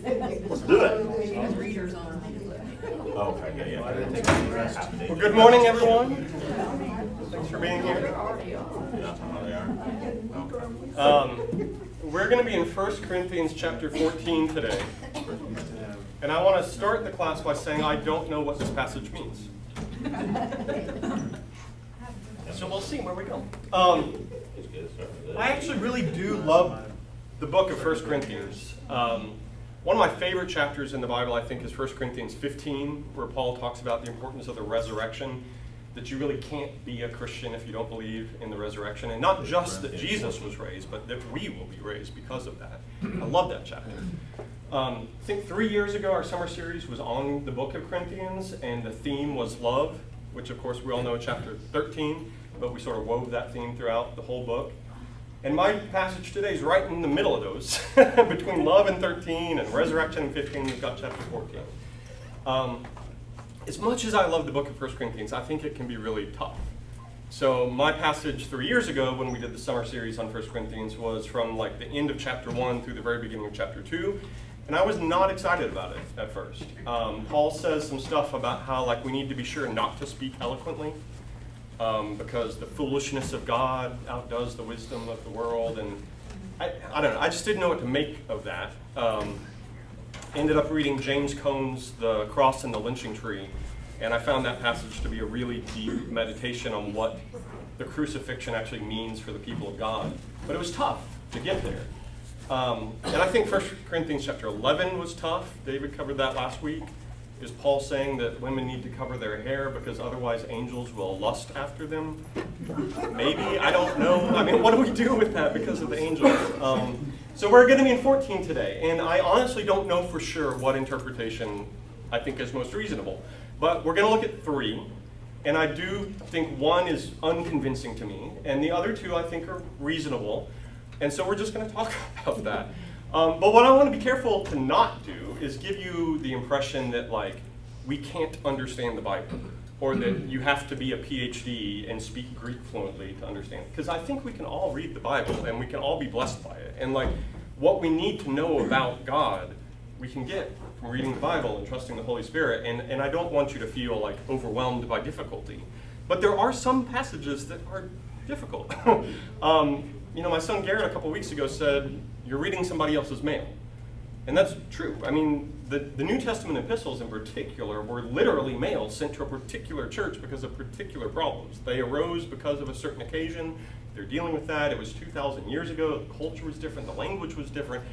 Let's do it. Readers on. Okay, yeah. Well, good morning, everyone. Thanks for being here. We're going to be in 1 Corinthians chapter 14 today. And I want to start the class by saying I don't know what this passage means. So we'll see where we go. I actually really do love the book of 1 Corinthians. One of my favorite chapters in the Bible, I think, is 1 Corinthians 15, where Paul talks about the importance of the resurrection, that you really can't be a Christian if you don't believe in the resurrection. And not just that Jesus was raised, but that we will be raised because of that. I love that chapter. I think 3 years ago, our summer series was on the book of Corinthians, and the theme was love, which, of course, we all know chapter 13, but we sort of wove that theme throughout the whole book. And my passage today is right in the middle of those, between love and 13 and resurrection and 15, we've got chapter 14. As much as I love the book of 1 Corinthians, I think it can be really tough. So my passage 3 years ago when we did the summer series on 1 Corinthians was from like the end of chapter 1 through the very beginning of chapter 2. And I was not excited about it at first. Paul says some stuff about how like we need to be sure not to speak eloquently. Because the foolishness of God outdoes the wisdom of the world, and I don't know, I just didn't know what to make of that. Ended up reading James Cone's The Cross and the Lynching Tree, and I found that passage to be a really deep meditation on what the crucifixion actually means for the people of God. But it was tough to get there. And I think 1 Corinthians chapter 11 was tough. David covered that last week. Is Paul saying that women need to cover their hair because otherwise angels will lust after them? Maybe, I don't know. I mean, what do we do with that because of the angels? So we're going to be in 14 today, and I honestly don't know for sure what interpretation I think is most reasonable. But we're going to look at 3, and I do think one is unconvincing to me, and the other 2 I think are reasonable, and so we're just going to talk about that. But what I want to be careful to not do is give you the impression that like we can't understand the Bible, or that you have to be a PhD and speak Greek fluently to understand it. Because I think we can all read the Bible and we can all be blessed by it. And like what we need to know about God, we can get from reading the Bible and trusting the Holy Spirit. And I don't want you to feel like overwhelmed by difficulty. But there are some passages that are difficult. My son Garrett a couple weeks ago said, "You're reading somebody else's mail." And that's true. I mean, the New Testament epistles in particular were literally mail sent to a particular church because of particular problems. They arose because of a certain occasion. They're dealing with that. It was 2,000 years ago. The culture was different. The language was different.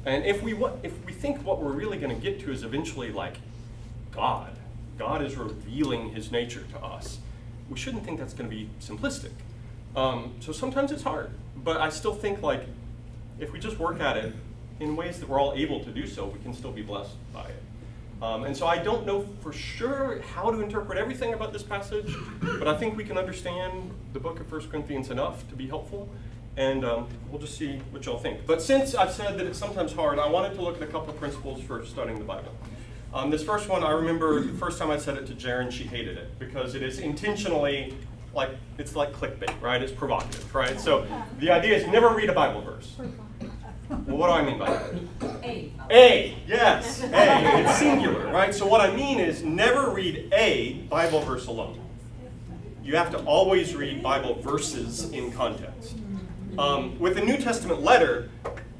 And if we think what we're really going to get to is eventually like God is revealing his nature to us, we shouldn't think that's going to be simplistic. So sometimes it's hard. But I still think like if we just work at it in ways that we're all able to do so, we can still be blessed by it. And so I don't know for sure how to interpret everything about this passage, but I think we can understand the book of 1 Corinthians enough to be helpful, and we'll just see what y'all think. But since I've said that it's sometimes hard, I wanted to look at a couple of principles for studying the Bible. This first one, I remember the first time I said it to Jaren, she hated it, because it is intentionally it's like clickbait, right? It's provocative, right? So the idea is never read a Bible verse. Well, what do I mean by that? A, yes, A. It's singular, right? So what I mean is never read a Bible verse alone. You have to always read Bible verses in context. With a New Testament letter,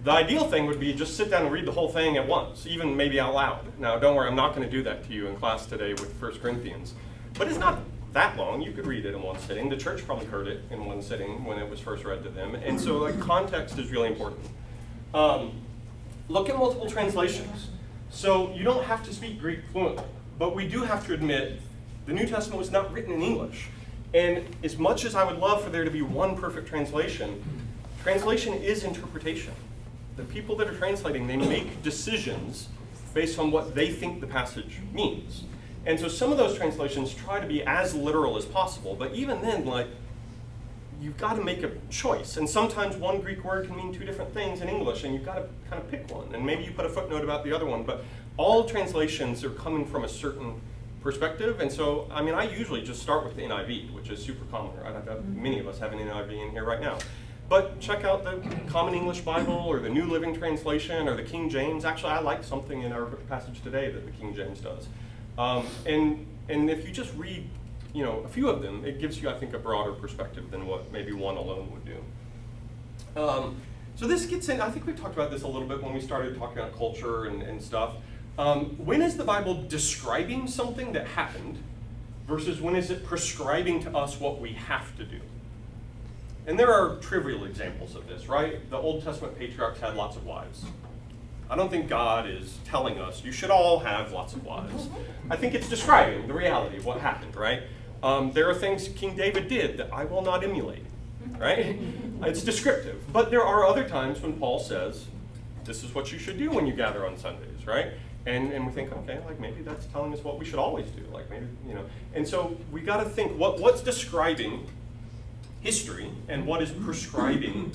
the ideal thing would be just sit down and read the whole thing at once, even maybe out loud. Now, don't worry, I'm not going to do that to you in class today with 1 Corinthians. But it's not that long. You could read it in one sitting. The church probably heard it in one sitting when it was first read to them. And so like context is really important. Look at multiple translations. So you don't have to speak Greek fluently, but we do have to admit the New Testament was not written in English. And as much as I would love for there to be one perfect translation, translation is interpretation. The people that are translating, they make decisions based on what they think the passage means. And so some of those translations try to be as literal as possible, but even then, like, you've got to make a choice. And sometimes one Greek word can mean 2 different things in English, and you've got to kind of pick one. And maybe you put a footnote about the other one, but all translations are coming from a certain perspective. And so, I usually just start with the NIV, which is super common, right? Many of us have an NIV in here right now. But check out the Common English Bible or the New Living Translation or the King James. Actually, I like something in our passage today that the King James does. And if you just read, a few of them, it gives you, I think, a broader perspective than what maybe one alone would do. So this gets in, I think we talked about this a little bit when we started talking about culture and stuff. When is the Bible describing something that happened versus when is it prescribing to us what we have to do? And there are trivial examples of this, right? The Old Testament patriarchs had lots of wives. I don't think God is telling us you should all have lots of wives. I think it's describing the reality of what happened, right? There are things King David did that I will not emulate, right? It's descriptive. But there are other times when Paul says, this is what you should do when you gather on Sundays, right? And we think, okay, like maybe that's telling us what we should always do, like maybe, And so we got to think what's describing history and what is prescribing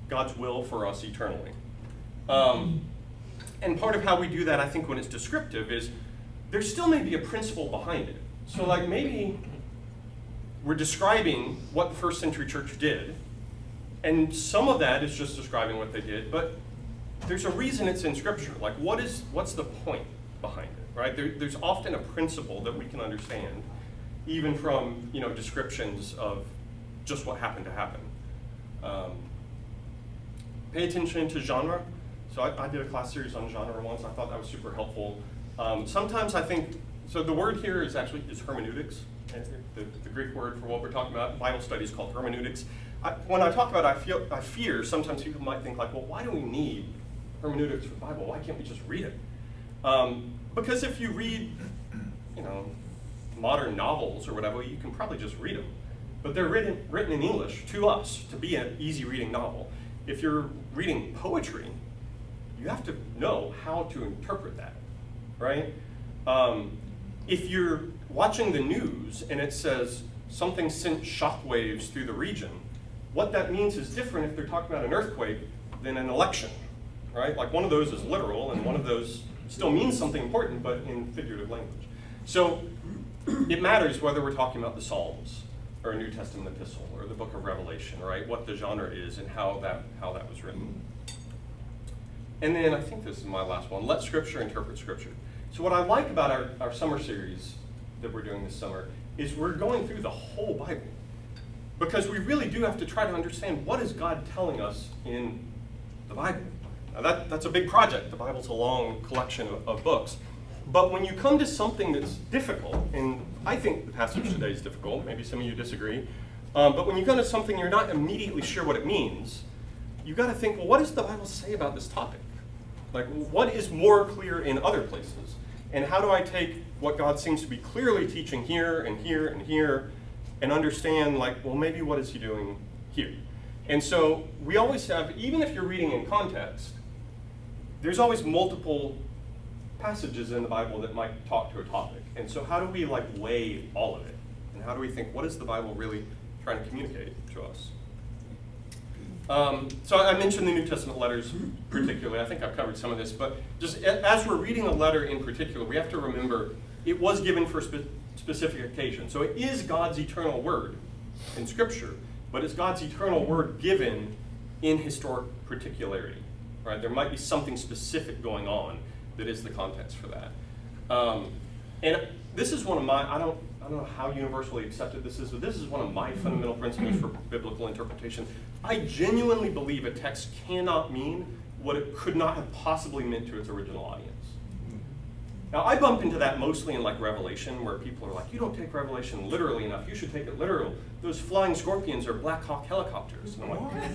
God's will for us eternally. And part of how we do that, I think, when it's descriptive is there still may be a principle behind it. So like maybe we're describing what the first century church did, and some of that is just describing what they did, but there's a reason it's in Scripture. Like what's the point behind it, right? There's often a principle that we can understand, even from descriptions of just what happened to happen. Pay attention to genre. So I did a class series on genre once. I thought that was super helpful. Sometimes I think, so the word here is hermeneutics. The Greek word for what we're talking about, Bible study is called hermeneutics. When I talk about it, I fear sometimes people might think like, well, why do we need hermeneutics for the Bible? Why can't we just read it? Because if you read, modern novels or whatever, you can probably just read them. But they're written in English to us to be an easy reading novel. If you're reading poetry, you have to know how to interpret that, right? If you're watching the news and it says something sent shockwaves through the region, what that means is different if they're talking about an earthquake than an election, right? Like one of those is literal and one of those still means something important, but in figurative language. So it matters whether we're talking about the Psalms or a New Testament epistle or the book of Revelation, right? What the genre is and how that was written. And then I think this is my last one. Let Scripture interpret Scripture. So what I like about our summer series that we're doing this summer is we're going through the whole Bible. Because we really do have to try to understand what is God telling us in the Bible. Now that's a big project. The Bible's a long collection of books. But when you come to something that's difficult, and I think the passage today is difficult, maybe some of you disagree, but when you come to something you're not immediately sure what it means, you've got to think, well, what does the Bible say about this topic? Like, what is more clear in other places? And how do I take what God seems to be clearly teaching here and here and here and understand, like, well, maybe what is he doing here? And so we always have, even if you're reading in context, there's always multiple passages in the Bible that might talk to a topic. And so how do we weigh all of it? And how do we think, what is the Bible really trying to communicate to us? So I mentioned the New Testament letters particularly. I think I've covered some of this, but just as we're reading a letter in particular, we have to remember it was given for a specific occasion. So it is God's eternal word in Scripture, but it's God's eternal word given in historic particularity, right? There might be something specific going on that is the context for that. And this is one of my, I don't know how universally accepted this is, but this is one of my fundamental principles for biblical interpretation. I genuinely believe a text cannot mean what it could not have possibly meant to its original audience. Now, I bump into that mostly in Revelation, where people are like, you don't take Revelation literally enough, you should take it literal. Those flying scorpions are Black Hawk helicopters. And I'm like,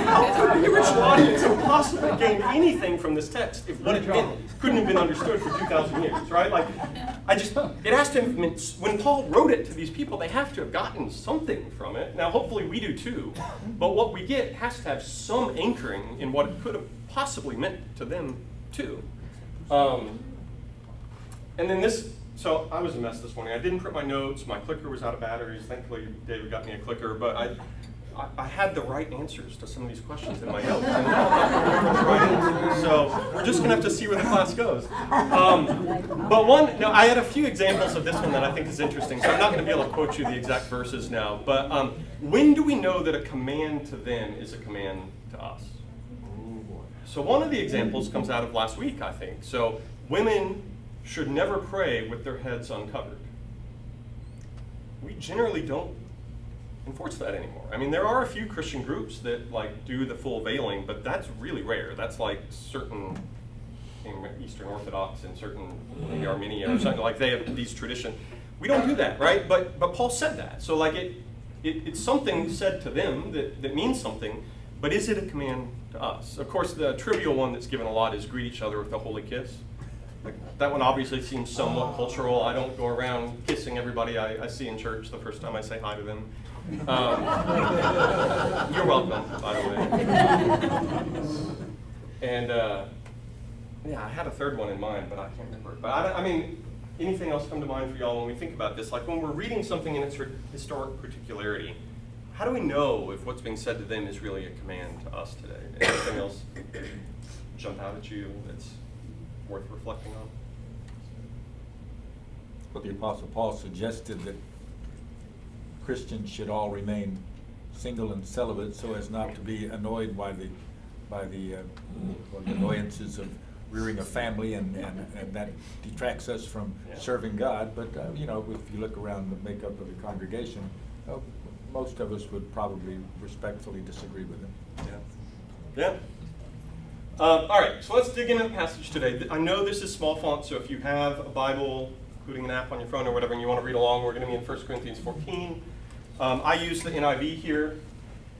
how could the original audience have possibly gained anything from this text if what it meant couldn't have been understood for 2,000 years, right? It has to have meant, when Paul wrote it to these people, they have to have gotten something from it. Now, hopefully we do too, but what we get has to have some anchoring in what it could have possibly meant to them too. And then so I was a mess this morning. I didn't print my notes. My clicker was out of batteries. Thankfully, David got me a clicker. But I had the right answers to some of these questions in my notes. And the right answers. So we're just going to have to see where the class goes. I had a few examples of this one that I think is interesting. So I'm not going to be able to quote you the exact verses now. But when do we know that a command to them is a command to us? So one of the examples comes out of last week, I think. So women should never pray with their heads uncovered. We generally don't enforce that anymore. I mean, there are a few Christian groups that like do the full veiling, but that's really rare. That's like certain Eastern Orthodox and certain maybe Armenia or something, like they have these traditions. We don't do that, right? But Paul said that. So like it's something said to them that means something, but is it a command to us? Of course, the trivial one that's given a lot is greet each other with a holy kiss. Like, that one obviously seems somewhat cultural. I don't go around kissing everybody I see in church the first time I say hi to them. You're welcome, by the way. And yeah, I had a third one in mind, but I can't remember. But I mean, anything else come to mind for y'all when we think about this? Like when we're reading something in its historic particularity, how do we know if what's being said to them is really a command to us today? Anything else jump out at you that's worth reflecting on? Well, the Apostle Paul suggested that Christians should all remain single and celibate so as not to be annoyed by the annoyances of rearing a family, and that detracts us from serving God. But if you look around the makeup of the congregation, most of us would probably respectfully disagree with him. Yeah. All right, so let's dig into the passage today. I know this is small font, so if you have a Bible, including an app on your phone or whatever, and you want to read along, we're going to be in 1 Corinthians 14. I use the NIV here,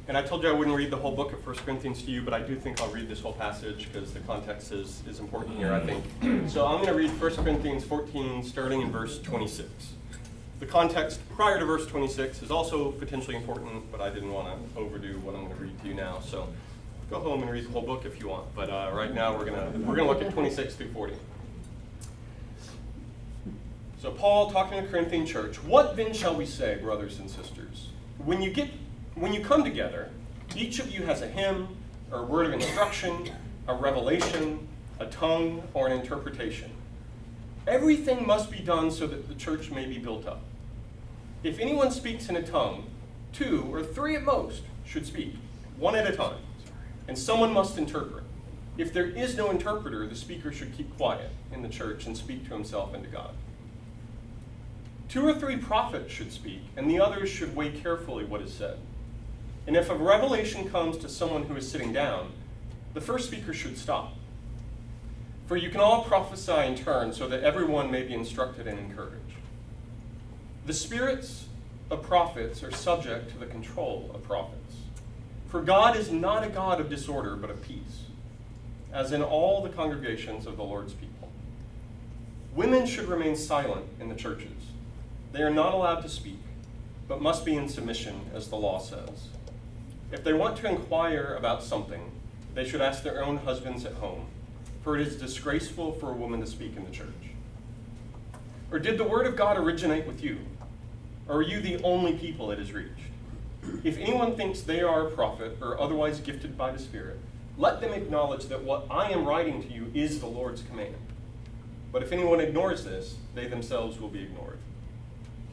and I told you I wouldn't read the whole book of 1 Corinthians to you, but I do think I'll read this whole passage because the context is important here, I think. So I'm going to read 1 Corinthians 14, starting in verse 26. The context prior to verse 26 is also potentially important, but I didn't want to overdo what I'm going to read to you now. So go home and read the whole book if you want. But right now we're gonna look at 26 through 40. So Paul talking to the Corinthian church. What then shall we say, brothers and sisters? When you come together, each of you has a hymn, or a word of instruction, a revelation, a tongue, or an interpretation. Everything must be done so that the church may be built up. If anyone speaks in a tongue, 2 or 3 at most should speak, one at a time, and someone must interpret. If there is no interpreter, the speaker should keep quiet in the church and speak to himself and to God. 2 or 3 prophets should speak, and the others should weigh carefully what is said. And if a revelation comes to someone who is sitting down, the first speaker should stop. For you can all prophesy in turn so that everyone may be instructed and encouraged. The spirits of prophets are subject to the control of prophets. For God is not a God of disorder, but of peace, as in all the congregations of the Lord's people. Women should remain silent in the churches. They are not allowed to speak, but must be in submission, as the law says. If they want to inquire about something, they should ask their own husbands at home, for it is disgraceful for a woman to speak in the church. Or did the word of God originate with you? Or are you the only people it has reached? If anyone thinks they are a prophet or otherwise gifted by the Spirit, let them acknowledge that what I am writing to you is the Lord's command. But if anyone ignores this, they themselves will be ignored.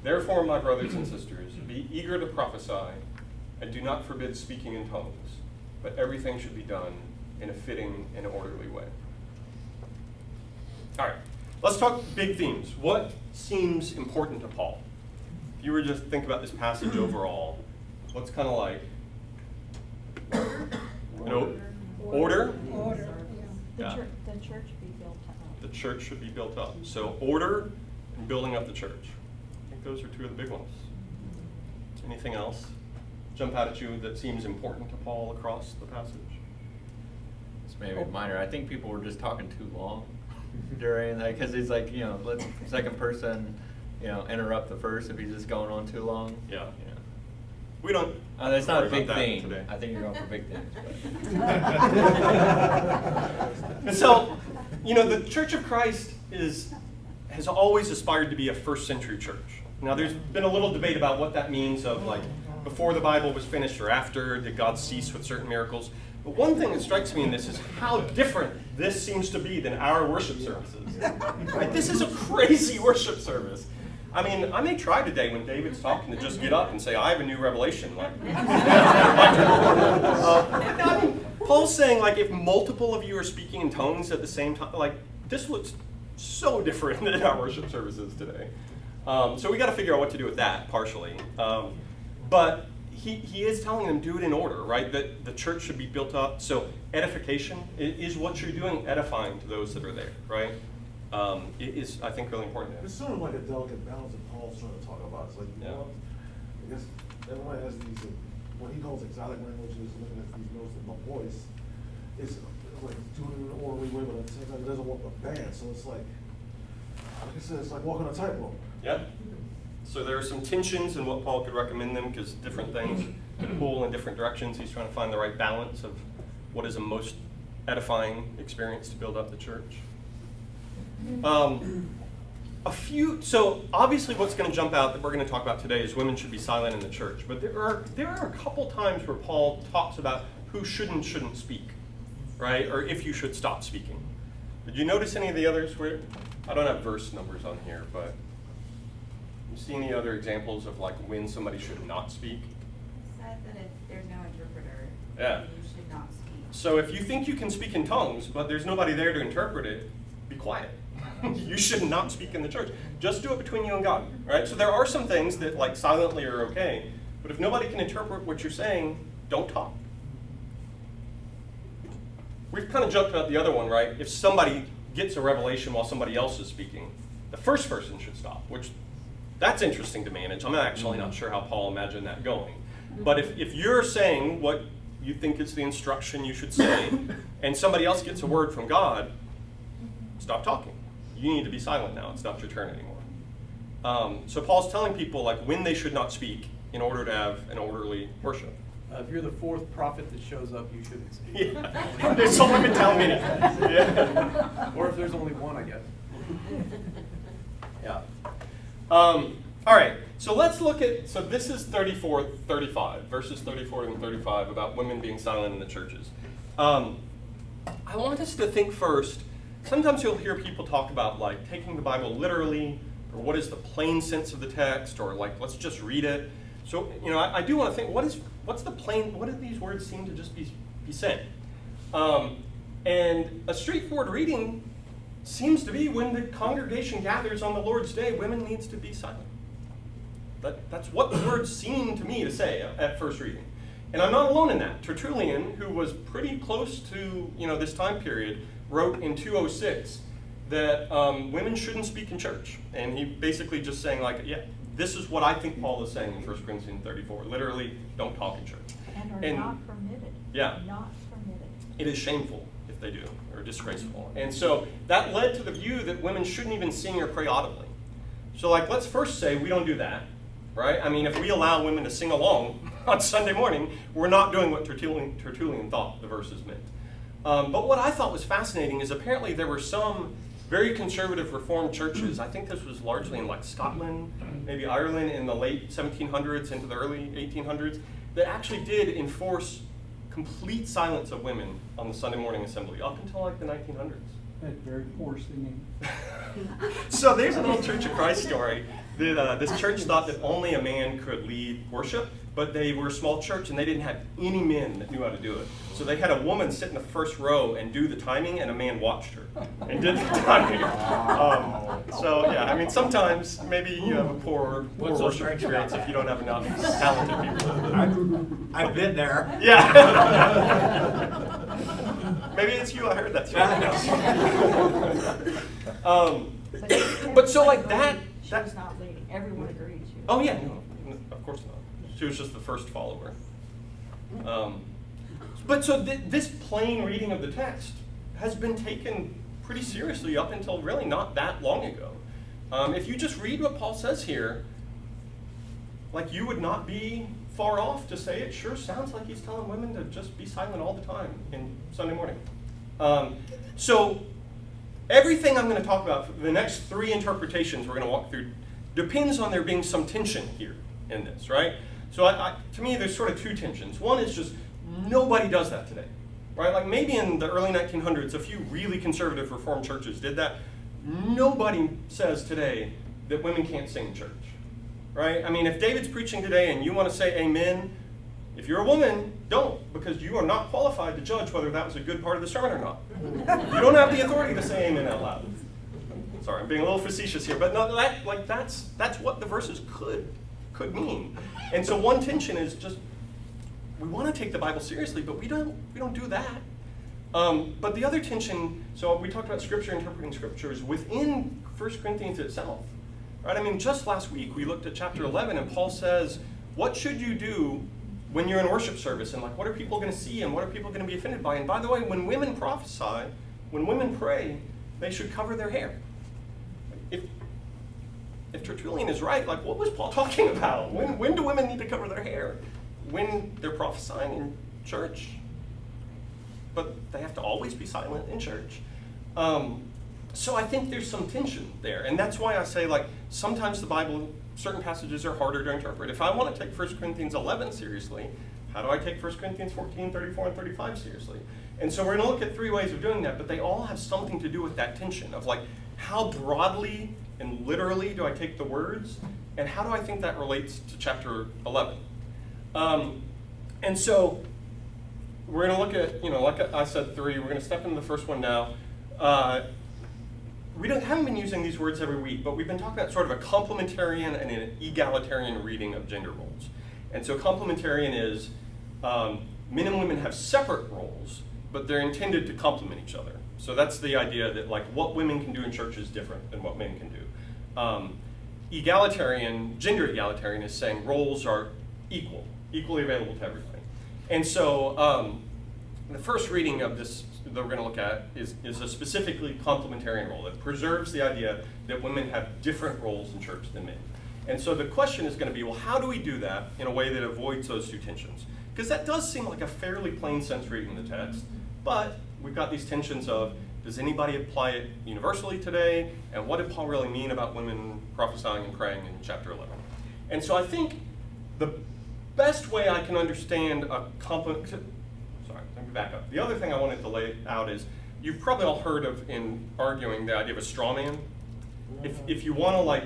Therefore, my brothers and sisters, be eager to prophesy, and do not forbid speaking in tongues, but everything should be done in a fitting and orderly way. All right, let's talk big themes. What seems important to Paul? If you were to think about this passage overall, what's kind of like? Order? Order. Yeah. The church be built up. The church should be built up. So order and building up the church. I think those are 2 of the big ones. Anything else jump out at you that seems important to Paul across the passage? It's maybe minor. I think people were just talking too long during that, because he's like, let the second person, interrupt the first if he's just going on too long. Yeah. We don't. That's not a big thing. Today. I think you're going for big things. And so, the Church of Christ has always aspired to be a first century church. Now, there's been a little debate about what that means of like before the Bible was finished or after? Did God cease with certain miracles? But one thing that strikes me in this is how different this seems to be than our worship services. Right? This is a crazy worship service. I mean, I may try today when David's talking to just get up and say, I have a new revelation. Like, I mean, Paul's saying, like, if multiple of you are speaking in tongues at the same time, like, this looks so different than our worship services today. So we got to figure out what to do with that, partially. But he is telling them, do it in order, right? That the church should be built up. So edification is what you're doing, edifying to those that are there, right? It is, I think, really important. It's sort of like a delicate balance that Paul's trying to talk about. It's like, you know, I guess everyone has these, what he calls exotic languages, looking at these notes of voice. It's like doing it in an orderly way, but at the same time, it doesn't work with band. So it's like I said, it's like walking a tightrope. Yep. So there are some tensions in what Paul could recommend them, because different things pull in different directions. He's trying to find the right balance of what is a most edifying experience to build up the church. So obviously what's going to jump out that we're going to talk about today is women should be silent in the church. But there are a couple times where Paul talks about who should and shouldn't speak, right? Or if you should stop speaking. Did you notice any of the others where, I don't have verse numbers on here, but you see any other examples of like when somebody should not speak? It said that if there's no interpreter, Yeah. you should not speak. So if you think you can speak in tongues, but there's nobody there to interpret it, be quiet. You should not speak in the church. Just do it between you and God, right? So there are some things that like silently are okay, but if nobody can interpret what you're saying, don't talk. We've kind of joked about the other one, right? If somebody gets a revelation while somebody else is speaking, the first person should stop, which that's interesting to manage. I'm actually not sure how Paul imagined that going. But if you're saying what you think is the instruction you should say, and somebody else gets a word from God, stop talking. You need to be silent now. It's not your turn anymore. So Paul's telling people like when they should not speak in order to have an orderly worship. If you're the fourth prophet that shows up, you shouldn't speak. Yeah. There's only been how many. Yeah. Or if there's only one, I guess. Yeah. All right. So let's look at, so this is 35, verses 34 and 35 about women being silent in the churches. I want us to think first. Sometimes you'll hear people talk about like taking the Bible literally, or what is the plain sense of the text, or like let's just read it. So I do want to think what's the plain? What do these words seem to just be saying? And a straightforward reading seems to be when the congregation gathers on the Lord's day, women needs to be silent. That's what the words seem to me to say at first reading. And I'm not alone in that. Tertullian, who was pretty close to this time period, wrote in 206 that women shouldn't speak in church. And he basically just saying like, yeah, this is what I think Paul is saying in 1 Corinthians 34. Literally, don't talk in church. And are not permitted. Yeah. Not permitted. It is shameful if they do, or disgraceful. And so that led to the view that women shouldn't even sing or pray audibly. So like, let's first say we don't do that, right? I mean, if we allow women to sing along on Sunday morning, we're not doing what Tertullian thought the verses meant. But what I thought was fascinating is apparently there were some very conservative Reformed churches. I think this was largely in like Scotland, maybe Ireland in the late 1700s into the early 1800s, that actually did enforce complete silence of women on the Sunday morning assembly up until like the 1900s. Had very poor singing. So there's a little Church of Christ story. This church thought that only a man could lead worship, but they were a small church and they didn't have any men that knew how to do it. So they had a woman sit in the first row and do the timing, and a man watched her and did the timing. So yeah, I mean, sometimes maybe you have a poor worship experience if you don't have enough talented people. I've been there. Yeah. Maybe it's you. I heard that story. But so like that. She was not leading. Everyone agreed she was. Oh yeah, no, of course not. She was just the first follower. But so this plain reading of the text has been taken pretty seriously up until really not that long ago. If you just read what Paul says here, like you would not be far off to say it sure sounds like he's telling women to just be silent all the time in Sunday morning. So everything I'm going to talk about, for the next three interpretations we're going to walk through, depends on there being some tension here in this, right? So to me, there's sort of two tensions. One is just nobody does that today, right? Like maybe in the early 1900s, a few really conservative Reformed churches did that. Nobody says today that women can't sing in church, right? I mean, if David's preaching today and you want to say amen, if you're a woman, don't, because you are not qualified to judge whether that was a good part of the sermon or not. You don't have the authority to say amen out loud. Sorry, I'm being a little facetious here, but no, that's what the verses could mean. And so one tension is just, we want to take the Bible seriously, but we don't do that. But the other tension, so we talked about Scripture, interpreting Scriptures within 1 Corinthians itself. Right? I mean, just last week we looked at chapter 11, and Paul says, what should you do when you're in worship service? And like, what are people going to see, and what are people going to be offended by? And by the way, when women prophesy, when women pray, they should cover their hair. If Tertullian is right, like, what was Paul talking about? When do women need to cover their hair? When they're prophesying in church? But they have to always be silent in church. So I think there's some tension there. And that's why I say, like, sometimes the Bible, certain passages are harder to interpret. If I want to take 1 Corinthians 11 seriously, how do I take 1 Corinthians 14, 34, and 35 seriously? And so we're going to look at 3 ways of doing that, but they all have something to do with that tension of, like, how broadly and literally do I take the words, and how do I think that relates to chapter 11? And so we're going to look at, like I said, 3. We're going to step into the first one now. We haven't been using these words every week, but we've been talking about sort of a complementarian and an egalitarian reading of gender roles. And so complementarian is men and women have separate roles, but they're intended to complement each other. So that's the idea that, like, what women can do in church is different than what men can do. Egalitarian, gender egalitarian, is saying roles are equally available to everybody. And so the first reading of this that we're going to look at is a specifically complementarian role that preserves the idea that women have different roles in church than men. And so the question is going to be, well, how do we do that in a way that avoids those two tensions? Because that does seem like a fairly plain sense reading the text, but we've got these tensions of, does anybody apply it universally today? And what did Paul really mean about women prophesying and praying in chapter 11? And so I think the best way I can understand a complement, sorry, let me back up. The other thing I wanted to lay out is, you've probably all heard of, in arguing, the idea of a straw man. If you want to, like,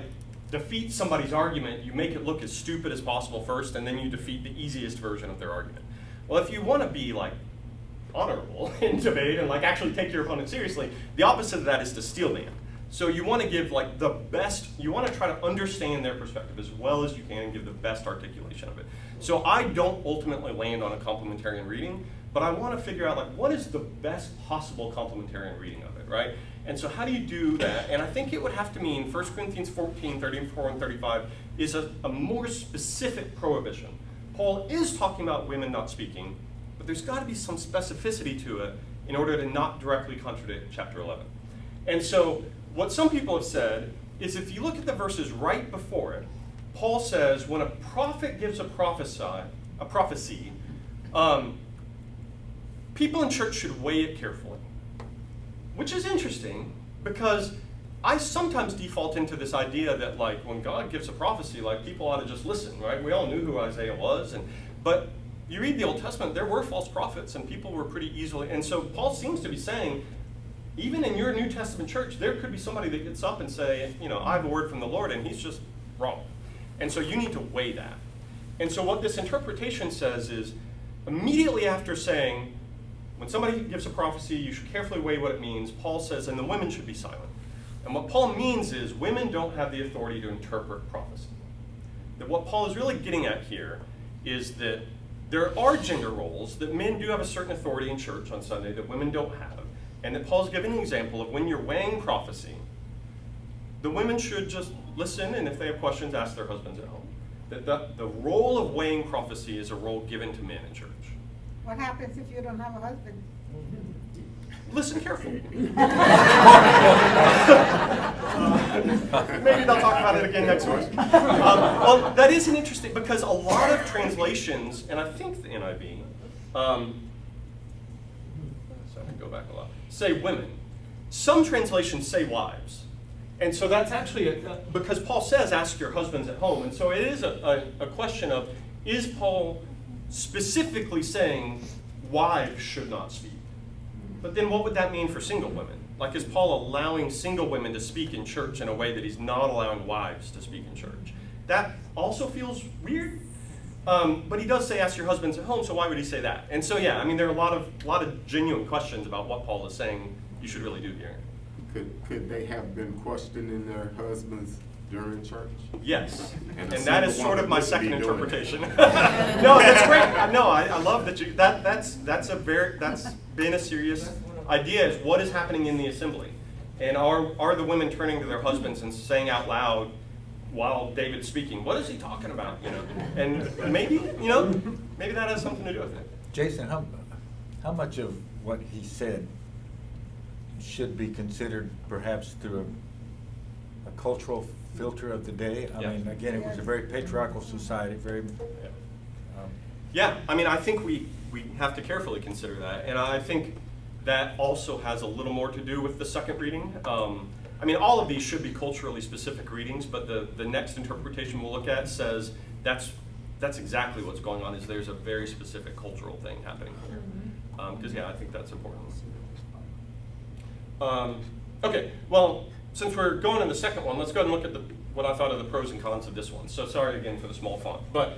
defeat somebody's argument, you make it look as stupid as possible first, and then you defeat the easiest version of their argument. Well, if you want to be, like, honorable in debate and, like, actually take your opponent seriously, the opposite of that is to steel man. So you want to give, like, the best, you want to try to understand their perspective as well as you can and give the best articulation of it. So I don't ultimately land on a complementarian reading, but I want to figure out, like, what is the best possible complementarian reading of it, right? And so how do you do that? And I think it would have to mean 1 Corinthians 14, 34, and 35 is a more specific prohibition. Paul is talking about women not speaking, but there's got to be some specificity to it in order to not directly contradict chapter 11. And so what some people have said is, if you look at the verses right before it, Paul says when a prophet gives a prophecy, people in church should weigh it carefully. Which is interesting, because I sometimes default into this idea that, like, when God gives a prophecy, like, people ought to just listen, right? We all knew who Isaiah was, but you read the Old Testament, there were false prophets, and people were pretty easily, and so Paul seems to be saying, even in your New Testament church, there could be somebody that gets up and say, I have a word from the Lord, and he's just wrong. And so you need to weigh that. And so what this interpretation says is, immediately after saying, when somebody gives a prophecy, you should carefully weigh what it means, Paul says, and the women should be silent. And what Paul means is, women don't have the authority to interpret prophecy. That what Paul is really getting at here is that there are gender roles, that men do have a certain authority in church on Sunday that women don't have. And that Paul's giving an example of when you're weighing prophecy, the women should just listen, and if they have questions, ask their husbands at home. That the role of weighing prophecy is a role given to men in church. What happens if you don't have a husband? Listen carefully. Maybe they'll talk about it again next week. Well, that is an interesting, because a lot of translations, and I think the NIV, so I can go back a lot, say women. Some translations say wives. And so that's actually, because Paul says, ask your husbands at home. And so it is a question of, is Paul specifically saying wives should not speak? But then what would that mean for single women? Like, is Paul allowing single women to speak in church in a way that he's not allowing wives to speak in church? That also feels weird. But he does say, ask your husbands at home, so why would he say that? And so, yeah, I mean, there are a lot of genuine questions about what Paul is saying you should really do here. Could they have been questioning their husbands during church? Yes, And and a that is single sort of woman my wouldn't second be doing interpretation. it. No, that's great. No, I love that you. That's been a serious idea. Is what is happening in the assembly, and are the women turning to their husbands and saying out loud while David's speaking, what is he talking about? You know, and maybe that has something to do with it. Jason, how much of what he said should be considered perhaps through a cultural filter of the day? I mean, again, it was a very patriarchal society, very... Yeah, I mean, I think we have to carefully consider that, and I think that also has a little more to do with the second reading. I mean, all of these should be culturally specific readings, but the next interpretation we'll look at says that's exactly what's going on, is there's a very specific cultural thing happening here. Because, I think that's important. Okay, well, since we're going in the second one, let's go ahead and look at what I thought of the pros and cons of this one. So sorry again for the small font. But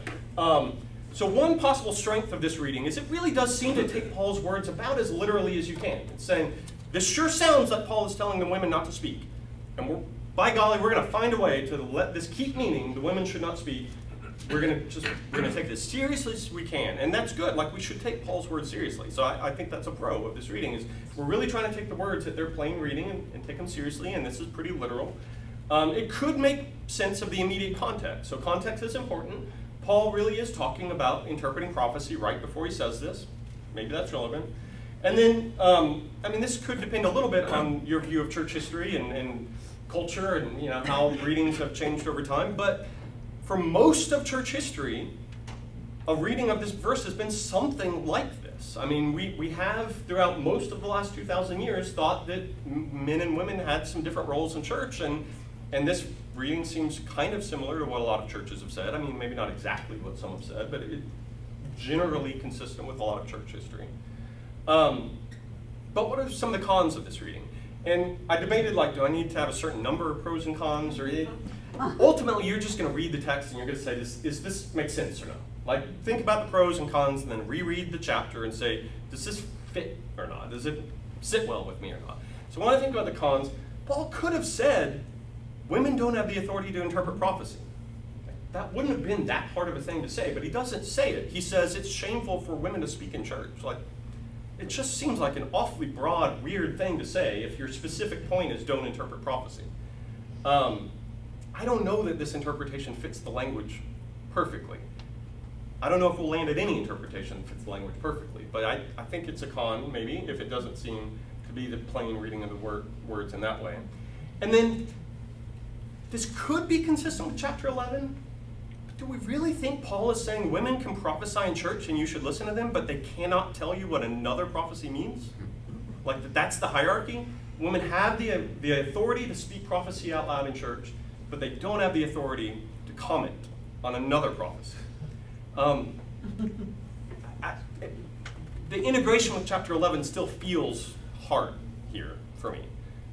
so one possible strength of this reading is it really does seem to take Paul's words about as literally as you can. It's saying, this sure sounds like Paul is telling the women not to speak. And by golly, we're going to find a way to let this keep meaning the women should not speak. We're going to take this seriously as we can, and that's good. Like, we should take Paul's words seriously. So I think that's a pro of this reading, is we're really trying to take the words that they're plain reading and take them seriously, and this is pretty literal. It could make sense of the immediate context. So context is important. Paul really is talking about interpreting prophecy right before he says this. Maybe that's relevant. And then, I mean, this could depend a little bit on your view of church history and culture and how readings have changed over time. But for most of church history, a reading of this verse has been something like this. I mean, we have, throughout most of the last 2,000 years, thought that men and women had some different roles in church, and this reading seems kind of similar to what a lot of churches have said. I mean, maybe not exactly what some have said, but it generally consistent with a lot of church history. But what are some of the cons of this reading? And I debated, like, do I need to have a certain number of pros and cons? Or ultimately, you're just going to read the text and you're going to say, does this make sense or not? Like, think about the pros and cons and then reread the chapter and say, does this fit or not? Does it sit well with me or not? So when I think about the cons, Paul could have said, women don't have the authority to interpret prophecy. That wouldn't have been that hard of a thing to say, but he doesn't say it. He says it's shameful for women to speak in church. Like, it just seems like an awfully broad, weird thing to say if your specific point is don't interpret prophecy. I don't know that this interpretation fits the language perfectly. I don't know if we'll land at any interpretation that fits the language perfectly, but I think it's a con, maybe, if it doesn't seem to be the plain reading of the words in that way. And then, this could be consistent with chapter 11. Do we really think Paul is saying women can prophesy in church and you should listen to them, but they cannot tell you what another prophecy means? Like, that's the hierarchy? Women have the authority to speak prophecy out loud in church, but they don't have the authority to comment on another prophecy. The integration with chapter 11 still feels hard here for me.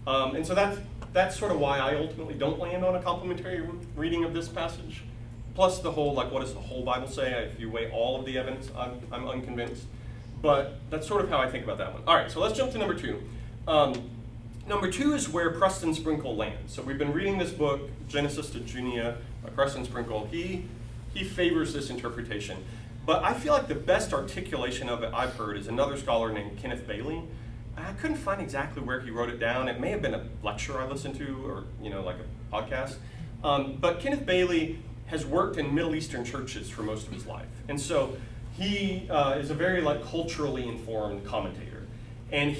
And so that's sort of why I ultimately don't land on a complementary reading of this passage. Plus the whole, like, what does the whole Bible say? If you weigh all of the evidence, I'm unconvinced. But that's sort of how I think about that one. All right, so let's jump to number 2. Number 2 is where Preston Sprinkle lands. So we've been reading this book, Genesis to Junia, by Preston Sprinkle. He favors this interpretation. But I feel like the best articulation of it I've heard is another scholar named Kenneth Bailey. I couldn't find exactly where he wrote it down. It may have been a lecture I listened to, or like a podcast. But Kenneth Bailey has worked in Middle Eastern churches for most of his life. And so he is a very culturally informed commentator. And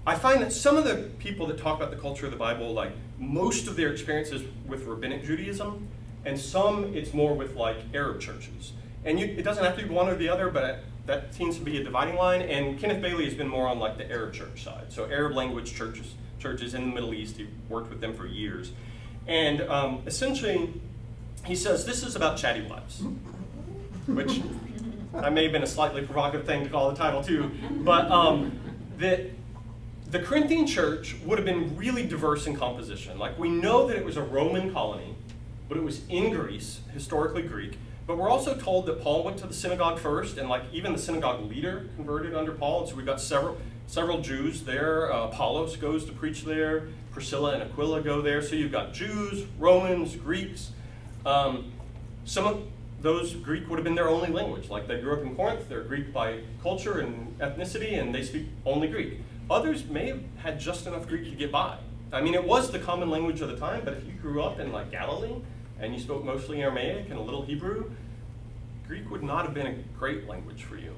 I find that some of the people that talk about the culture of the Bible, most of their experiences with Rabbinic Judaism, and some it's more with Arab churches. And it doesn't have to be one or the other, but that seems to be a dividing line. And Kenneth Bailey has been more on the Arab church side. So Arab language churches in the Middle East, he worked with them for years. And essentially, he says this is about chatty wives. which that may have been a slightly provocative thing to call the title too, but that the Corinthian church would have been really diverse in composition. Like, we know that it was a Roman colony, but it was in Greece, historically Greek. But we're also told that Paul went to the synagogue first, and like even the synagogue leader converted under Paul. And so we've got several Jews there. Apollos goes to preach there. Priscilla and Aquila go there. So you've got Jews, Romans, Greeks. Some of those Greek would have been their only language. Like, they grew up in Corinth, they're Greek by culture and ethnicity, and they speak only Greek. Others may have had just enough Greek to get by. I mean, it was the common language of the time, but if you grew up in like Galilee and you spoke mostly Aramaic and a little Hebrew, Greek would not have been a great language for you.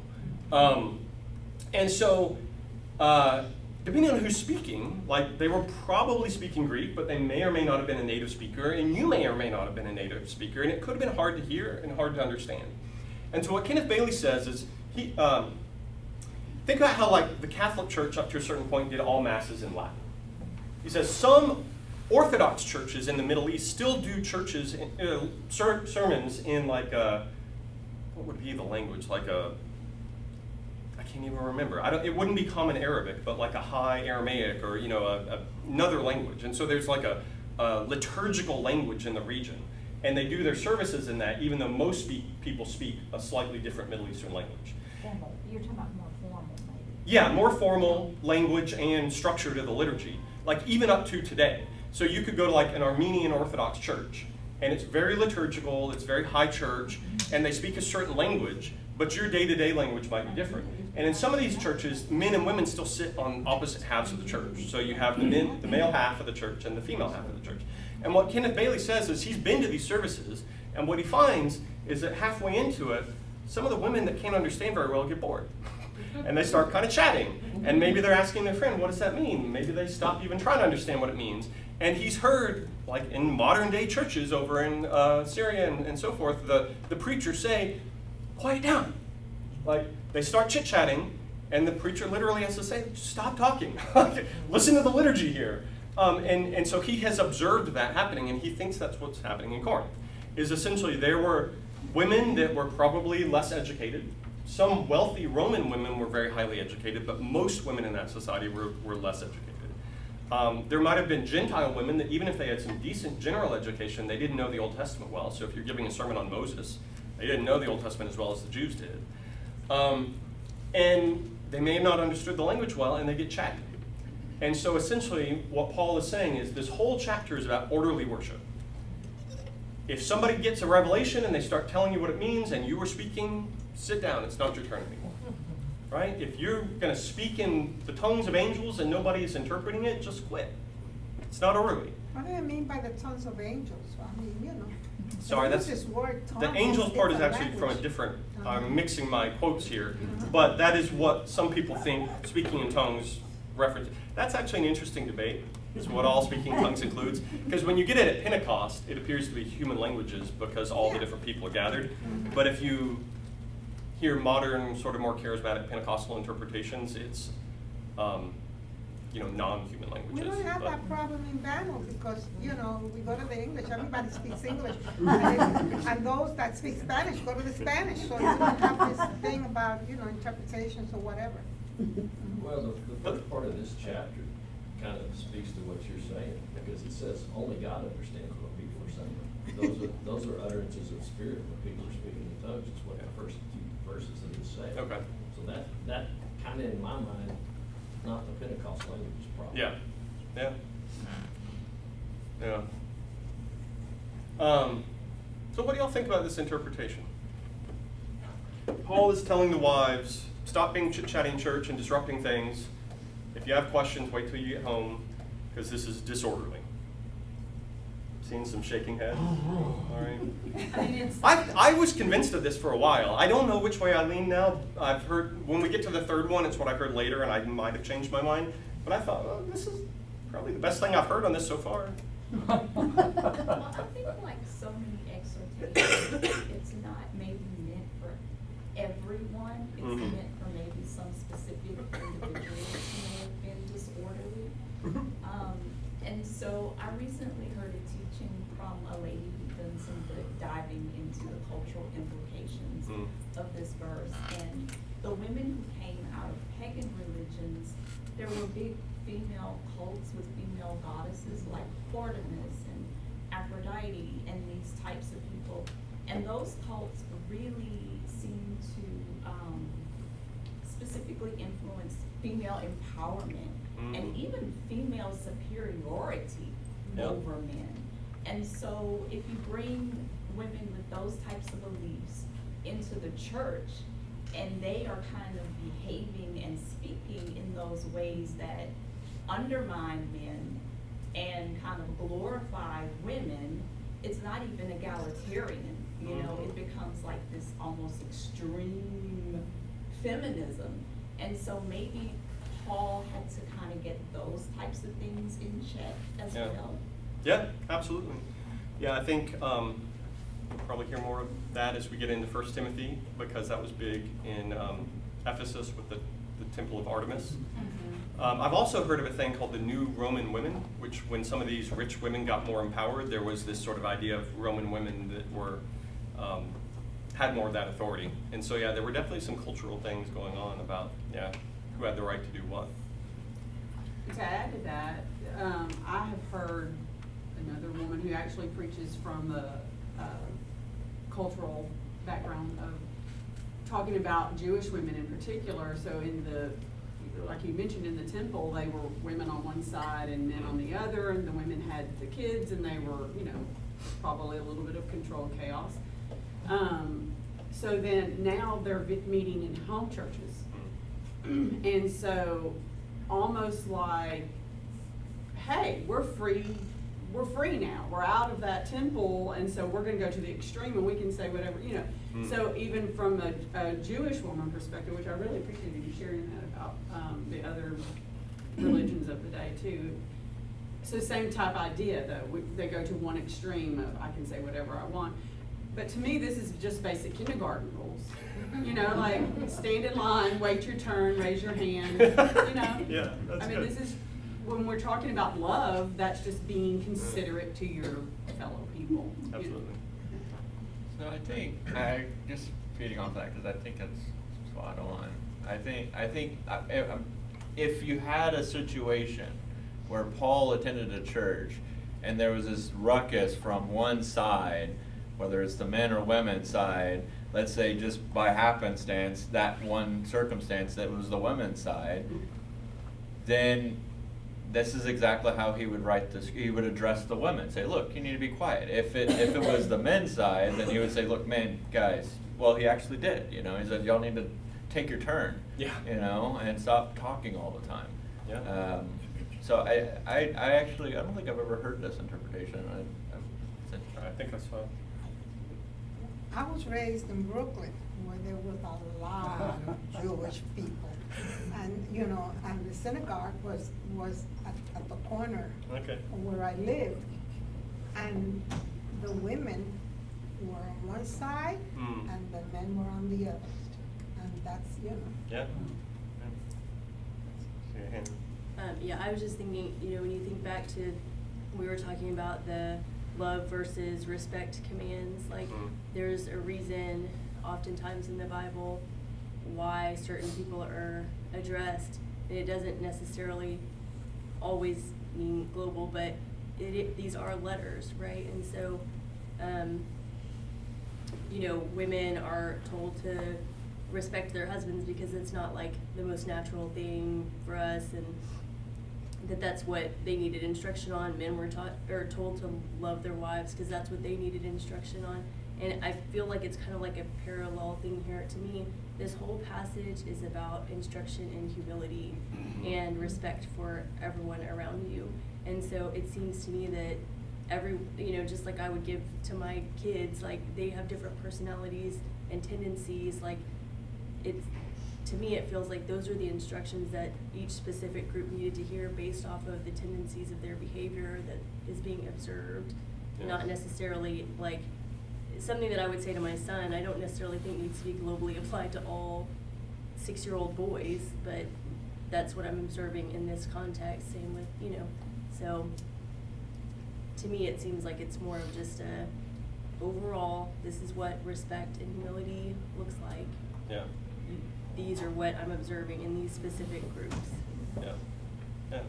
And so, depending on who's speaking, like, they were probably speaking Greek, but they may or may not have been a native speaker, and you may or may not have been a native speaker, and it could have been hard to hear and hard to understand. And so what Kenneth Bailey says is, think about how like the Catholic Church up to a certain point did all masses in Latin. He says some Orthodox churches in the Middle East still do sermons in like what would be the language? Like I can't even remember. It wouldn't be Common Arabic, but like a High Aramaic or another language. And so there's like a liturgical language in the region, and they do their services in that, even though most people speak a slightly different Middle Eastern language. Formal. You're talking about more formal, maybe. Yeah, more formal language and structure to the liturgy, like even up to today. So you could go to like an Armenian Orthodox church, and it's very liturgical, it's very high church, and they speak a certain language, but your day-to-day language might be different. And in some of these churches, men and women still sit on opposite halves of the church. So you have the male half of the church and the female half of the church. And what Kenneth Bailey says is he's been to these services, and what he finds is that halfway into it, some of the women that can't understand very well get bored. And they start kind of chatting. And maybe they're asking their friend, what does that mean? Maybe they stop even trying to understand what it means. And he's heard, like in modern day churches over in Syria and so forth, the preacher say, quiet down. Like, they start chit-chatting, and the preacher literally has to say, stop talking. Listen to the liturgy here. And so he has observed that happening, and he thinks that's what's happening in Corinth. Is essentially there were women that were probably less educated. Some wealthy Roman women were very highly educated, but most women in that society were less educated. There might have been Gentile women that even if they had some decent general education, they didn't know the Old Testament well. So if you're giving a sermon on Moses, they didn't know the Old Testament as well as the Jews did. And they may have not understood the language well, and they get chatty. And so essentially what Paul is saying is this whole chapter is about orderly worship. If somebody gets a revelation and they start telling you what it means and you were speaking, sit down, it's not your turn anymore. Right? If you're going to speak in the tongues of angels and nobody is interpreting it, just quit. It's not orderly. What do you mean by the tongues of angels? I mean, you know. Sorry, that's this word, the angels part is actually from a different, I'm mixing my quotes here, but that is what some people think speaking in tongues references. That's actually an interesting debate, is what all speaking in tongues includes, because when you get it at Pentecost, it appears to be human languages because all the different people are gathered. But if you hear modern, sort of more charismatic Pentecostal interpretations, it's non-human languages. We don't have that problem in Banner because, we go to the English, everybody speaks English. And those that speak Spanish go to the Spanish, so you don't have this thing about, interpretations or whatever. Well, the first part of this chapter kind of speaks to what you're saying, because it says only God understands what people are saying. Those are utterances of spirit when people are speaking in tongues. It's what the first few verses that it say. Okay. So that kind of, in my mind, not the Pentecost language problem. Yeah. So what do y'all think about this interpretation? Paul is telling the wives, stop being chit-chatting in church and disrupting things. If you have questions, wait till you get home, because this is disorderly. Seen some shaking heads. All right. I was convinced of this for a while. I don't know which way I lean now. I've heard, when we get to the third one, it's what I heard later, and I might have changed my mind. But I thought, oh, this is probably the best thing I've heard on this so far. Well, I think like so many exhortations, it's not maybe meant for everyone. It's meant for maybe some specific individuals who may have been disorderly. And So I recently heard a teaching from a lady who's done some good diving into the cultural implications of this verse. And the women who came out of pagan religions, there were big female cults with female goddesses like Artemis and Aphrodite and these types of people. And those cults really seem to specifically influence female empowerment and even female superiority over men. And so if you bring women with those types of beliefs into the church and they are kind of behaving and speaking in those ways that undermine men and kind of glorify women, it's not even egalitarian. You know, it becomes like this almost extreme feminism. And so maybe Paul had to kind of get those types of things in check as well. Yeah, absolutely. Yeah, I think we'll probably hear more of that as we get into 1 Timothy, because that was big in Ephesus with the Temple of Artemis. I've also heard of a thing called the New Roman Women, which when some of these rich women got more empowered, there was this sort of idea of Roman women that were had more of that authority. And so, yeah, there were definitely some cultural things going on about, who had the right to do what. To add to that, I have heard another woman who actually preaches from the cultural background of talking about Jewish women in particular. So in the, like you mentioned, in the temple, they were women on one side and men on the other, and the women had the kids, and they were, you know, probably a little bit of control chaos. So then now they're meeting in home churches. And so almost like, hey, we're free now. We're out of that temple, and so we're gonna go to the extreme and we can say whatever, you know. So even from a Jewish woman perspective, which I really appreciated you sharing that about the other religions of the day too. So same type idea though, they go to one extreme of I can say whatever I want. But to me, this is just basic kindergarten rules. You know, like stand in line, wait your turn, raise your hand, you know. Yeah, that's I mean, good. this is, when we're talking about love, that's just being considerate to your fellow people. Absolutely. So I think, just feeding off that, because I think that's spot on. I think if you had a situation where Paul attended a church and there was this ruckus from one side, whether it's the men or women's side, let's say just by happenstance, that one circumstance that was the women's side, then this is exactly how he would write this. He would address the women, say, look, you need to be quiet. If it was the men's side, then he would say, look, men, guys, well, he actually did, you know, he said, y'all need to take your turn, you know, and stop talking all the time. Yeah. So I actually, I don't think I've ever heard this interpretation. I think that's fine. I was raised in Brooklyn, where there was a lot of Jewish people. And, you know, and the synagogue was at the corner where I lived. And the women were on one side and the men were on the other. And that's, you know. Yeah. Yeah, I was just thinking, you know, when you think back to, we were talking about the love versus respect commands, like there's a reason oftentimes in the Bible why certain people are addressed, and it doesn't necessarily always mean global, but these are letters, right? And so, you know, women are told to respect their husbands because it's not like the most natural thing for us, and that's what they needed instruction on. Men were told to love their wives because that's what they needed instruction on. And I feel like it's kind of like a parallel thing here to me. This whole passage is about instruction in humility and respect for everyone around you. And so it seems to me that you know, just like I would give to my kids, like they have different personalities and tendencies, like to me, it feels like those are the instructions that each specific group needed to hear based off of the tendencies of their behavior that is being observed, not necessarily like something that I would say to my son, I don't necessarily think needs to be globally applied to all 6-year-old boys, but that's what I'm observing in this context, same with, you know, so to me, it seems like it's more of just a overall, this is what respect and humility looks like. Yeah. These are what I'm observing in these specific groups. Yeah. Yeah.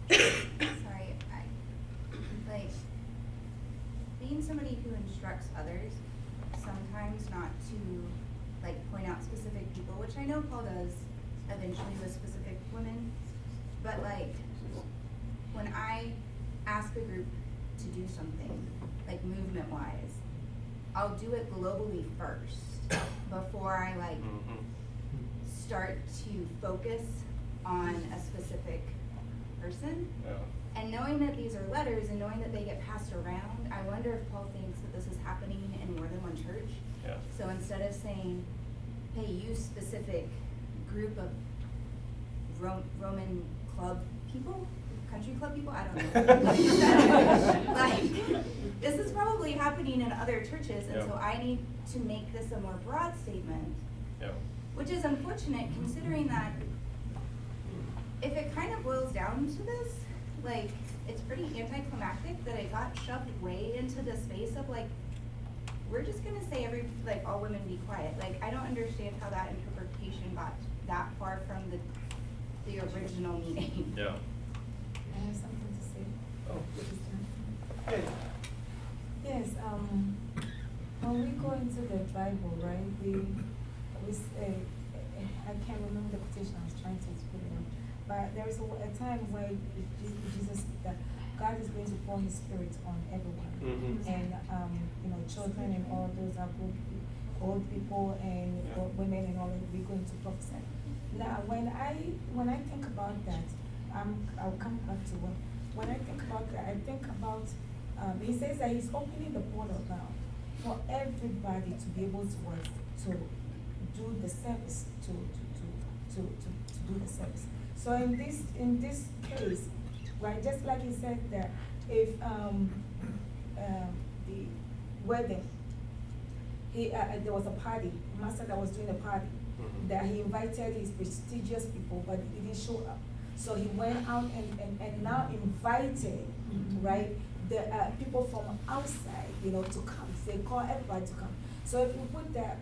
Sorry, like, being somebody who instructs others, sometimes not to, like, point out specific people, which I know Paul does eventually with specific women, but, like, when I ask a group to do something, like, movement-wise, I'll do it globally first, before I, like, start to focus on a specific person. Yeah. And knowing that these are letters and knowing that they get passed around, I wonder if Paul thinks that this is happening in more than one church. Yeah. So instead of saying, hey, you specific group of Roman club people, country club people, I don't know. Like, this is probably happening in other churches, and Yeah. so I need to make this a more broad statement. Yeah. Which is unfortunate, considering that if it kind of boils down to this, like, it's pretty anticlimactic that it got shoved way into the space of, like, we're just gonna say all women be quiet. Like, I don't understand how that interpretation got that far from the original meaning. Yeah. I have something to say. Oh. Hey. Yes, when we go into the Bible, right, we say, I can't remember the quotation, I was trying to put it on, but there is a time where Jesus said that God is going to pour His Spirit on everyone, and children and all those are good, old people and women and all that, we're going to prophesy. Now, when I think about that, I'll come back to when I think about that, I think about He says that He's opening the portal now for everybody to be able to do the service, to do the service. So in this case, right, just like he said that if the wedding, there was a party, master that was doing a party, that he invited his prestigious people, but he didn't show up. So he went out and now invited, right, the people from outside, to come. So they call everybody to come. So if you put that,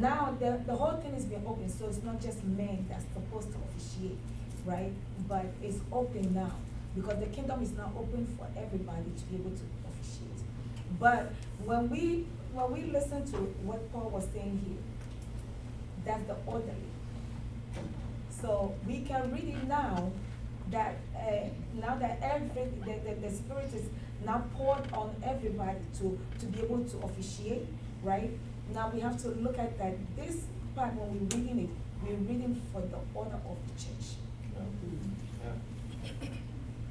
now the whole thing is being open, so it's not just men that's supposed to officiate, right? But it's open now, because the kingdom is now open for everybody to be able to officiate. But when we listen to what Paul was saying here, that's the orderly. So we can read it now that the Spirit is now poured on everybody to be able to officiate, right? Now we have to look at that. This part, when we're reading it, we're reading for the order of the church.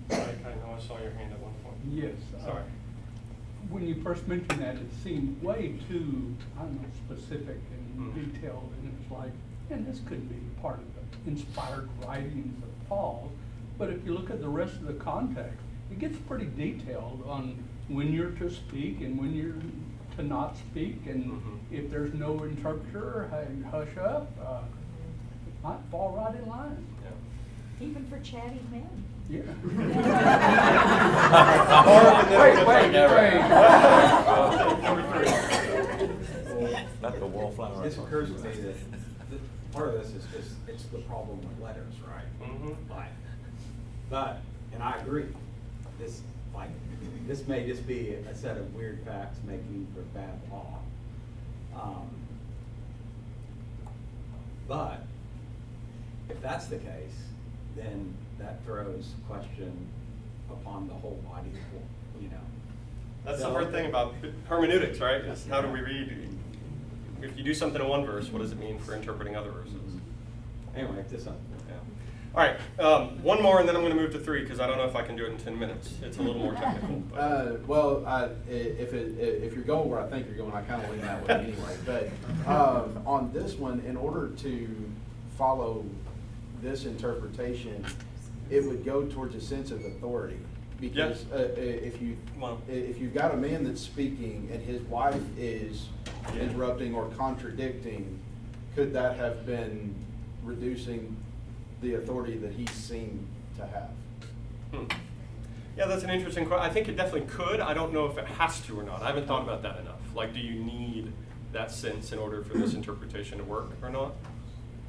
Yeah. I know I saw your hand at one point. Yes. Sorry. When you first mentioned that, it seemed way too, specific and detailed, and it was like, and this could be part of the inspired writings of Paul. But if you look at the rest of the context, it gets pretty detailed on when you're to speak and when you're to not speak, and if there's no interpreter, hey, hush up, might fall right in line. Yeah. Even for chatty men. Yeah. Wait. Not the wallflower. This occurs to me that part of this is just, it's the problem with letters, right? But, and I agree, this may just be a set of weird facts making for bad law. But if that's the case, then that throws question upon the whole body, That's the hard thing about hermeneutics, right? Is how do we read? If you do something in one verse, what does it mean for interpreting other verses? Anyway, this one. Yeah. All right, one more, and then I'm going to move to 3 because I don't know if I can do it in 10 minutes. It's a little more technical. If you're going where I think you're going, I kind of lean that way anyway. But on this one, in order to follow this interpretation, it would go towards a sense of authority. Because if you've got a man that's speaking and his wife is interrupting or contradicting, could that have been reducing the authority that he seemed to have? Yeah, that's an interesting question. I think it definitely could. I don't know if it has to or not. I haven't thought about that enough. Like, do you need that sense in order for this interpretation to work or not?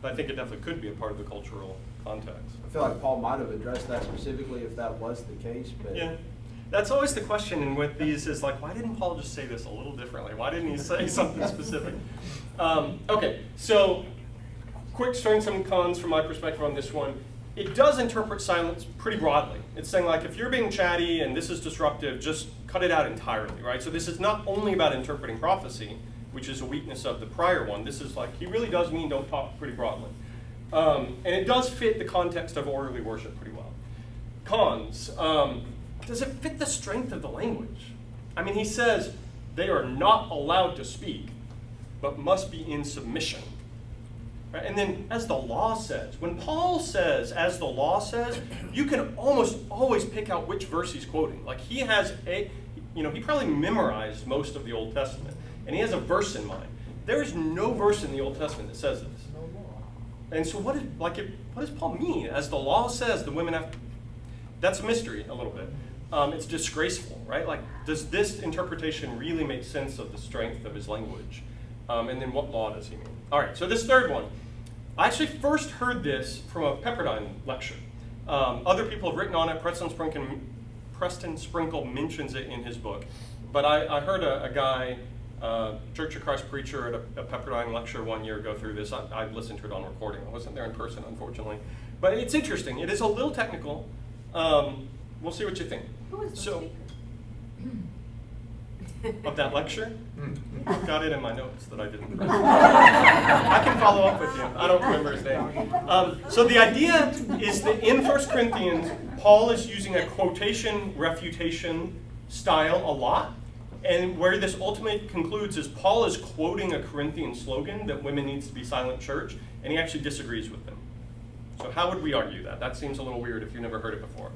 But I think it definitely could be a part of the cultural context. I feel like Paul might have addressed that specifically if that was the case, but. Yeah. That's always the question and with these is like, why didn't Paul just say this a little differently? Why didn't he say something specific? Okay, so quick strengths and cons from my perspective on this one. It does interpret silence pretty broadly. It's saying like, if you're being chatty and this is disruptive, just cut it out entirely, right? So this is not only about interpreting prophecy, which is a weakness of the prior one. This is like, he really does mean don't talk pretty broadly. And it does fit the context of orderly worship pretty well. Cons. Does it fit the strength of the language? I mean, he says they are not allowed to speak, but must be in submission. Right? And then, as the law says, when Paul says, as the law says, you can almost always pick out which verse he's quoting. Like he has he probably memorized most of the Old Testament, and he has a verse in mind. There is no verse in the Old Testament that says this. And so what does Paul mean? As the law says, the women have, that's a mystery a little bit. It's disgraceful, right? Like, does this interpretation really make sense of the strength of his language? And then what law does he mean? All right, so this third one. I actually first heard this from a Pepperdine lecture. Other people have written on it. Preston Sprinkle mentions it in his book. But I heard a guy, Church of Christ preacher at a Pepperdine lecture one year go through this. I listened to it on recording. I wasn't there in person, unfortunately. But it's interesting. It is a little technical. We'll see what you think. Who is the speaker? Of that lecture? I've got it in my notes that I didn't write. I can follow up with you. I don't remember his name. So the idea is that in 1 Corinthians, Paul is using a quotation refutation style a lot. And where this ultimately concludes is Paul is quoting a Corinthian slogan that women needs to be silent church, and he actually disagrees with them. So how would we argue that? That seems a little weird if you've never heard it before.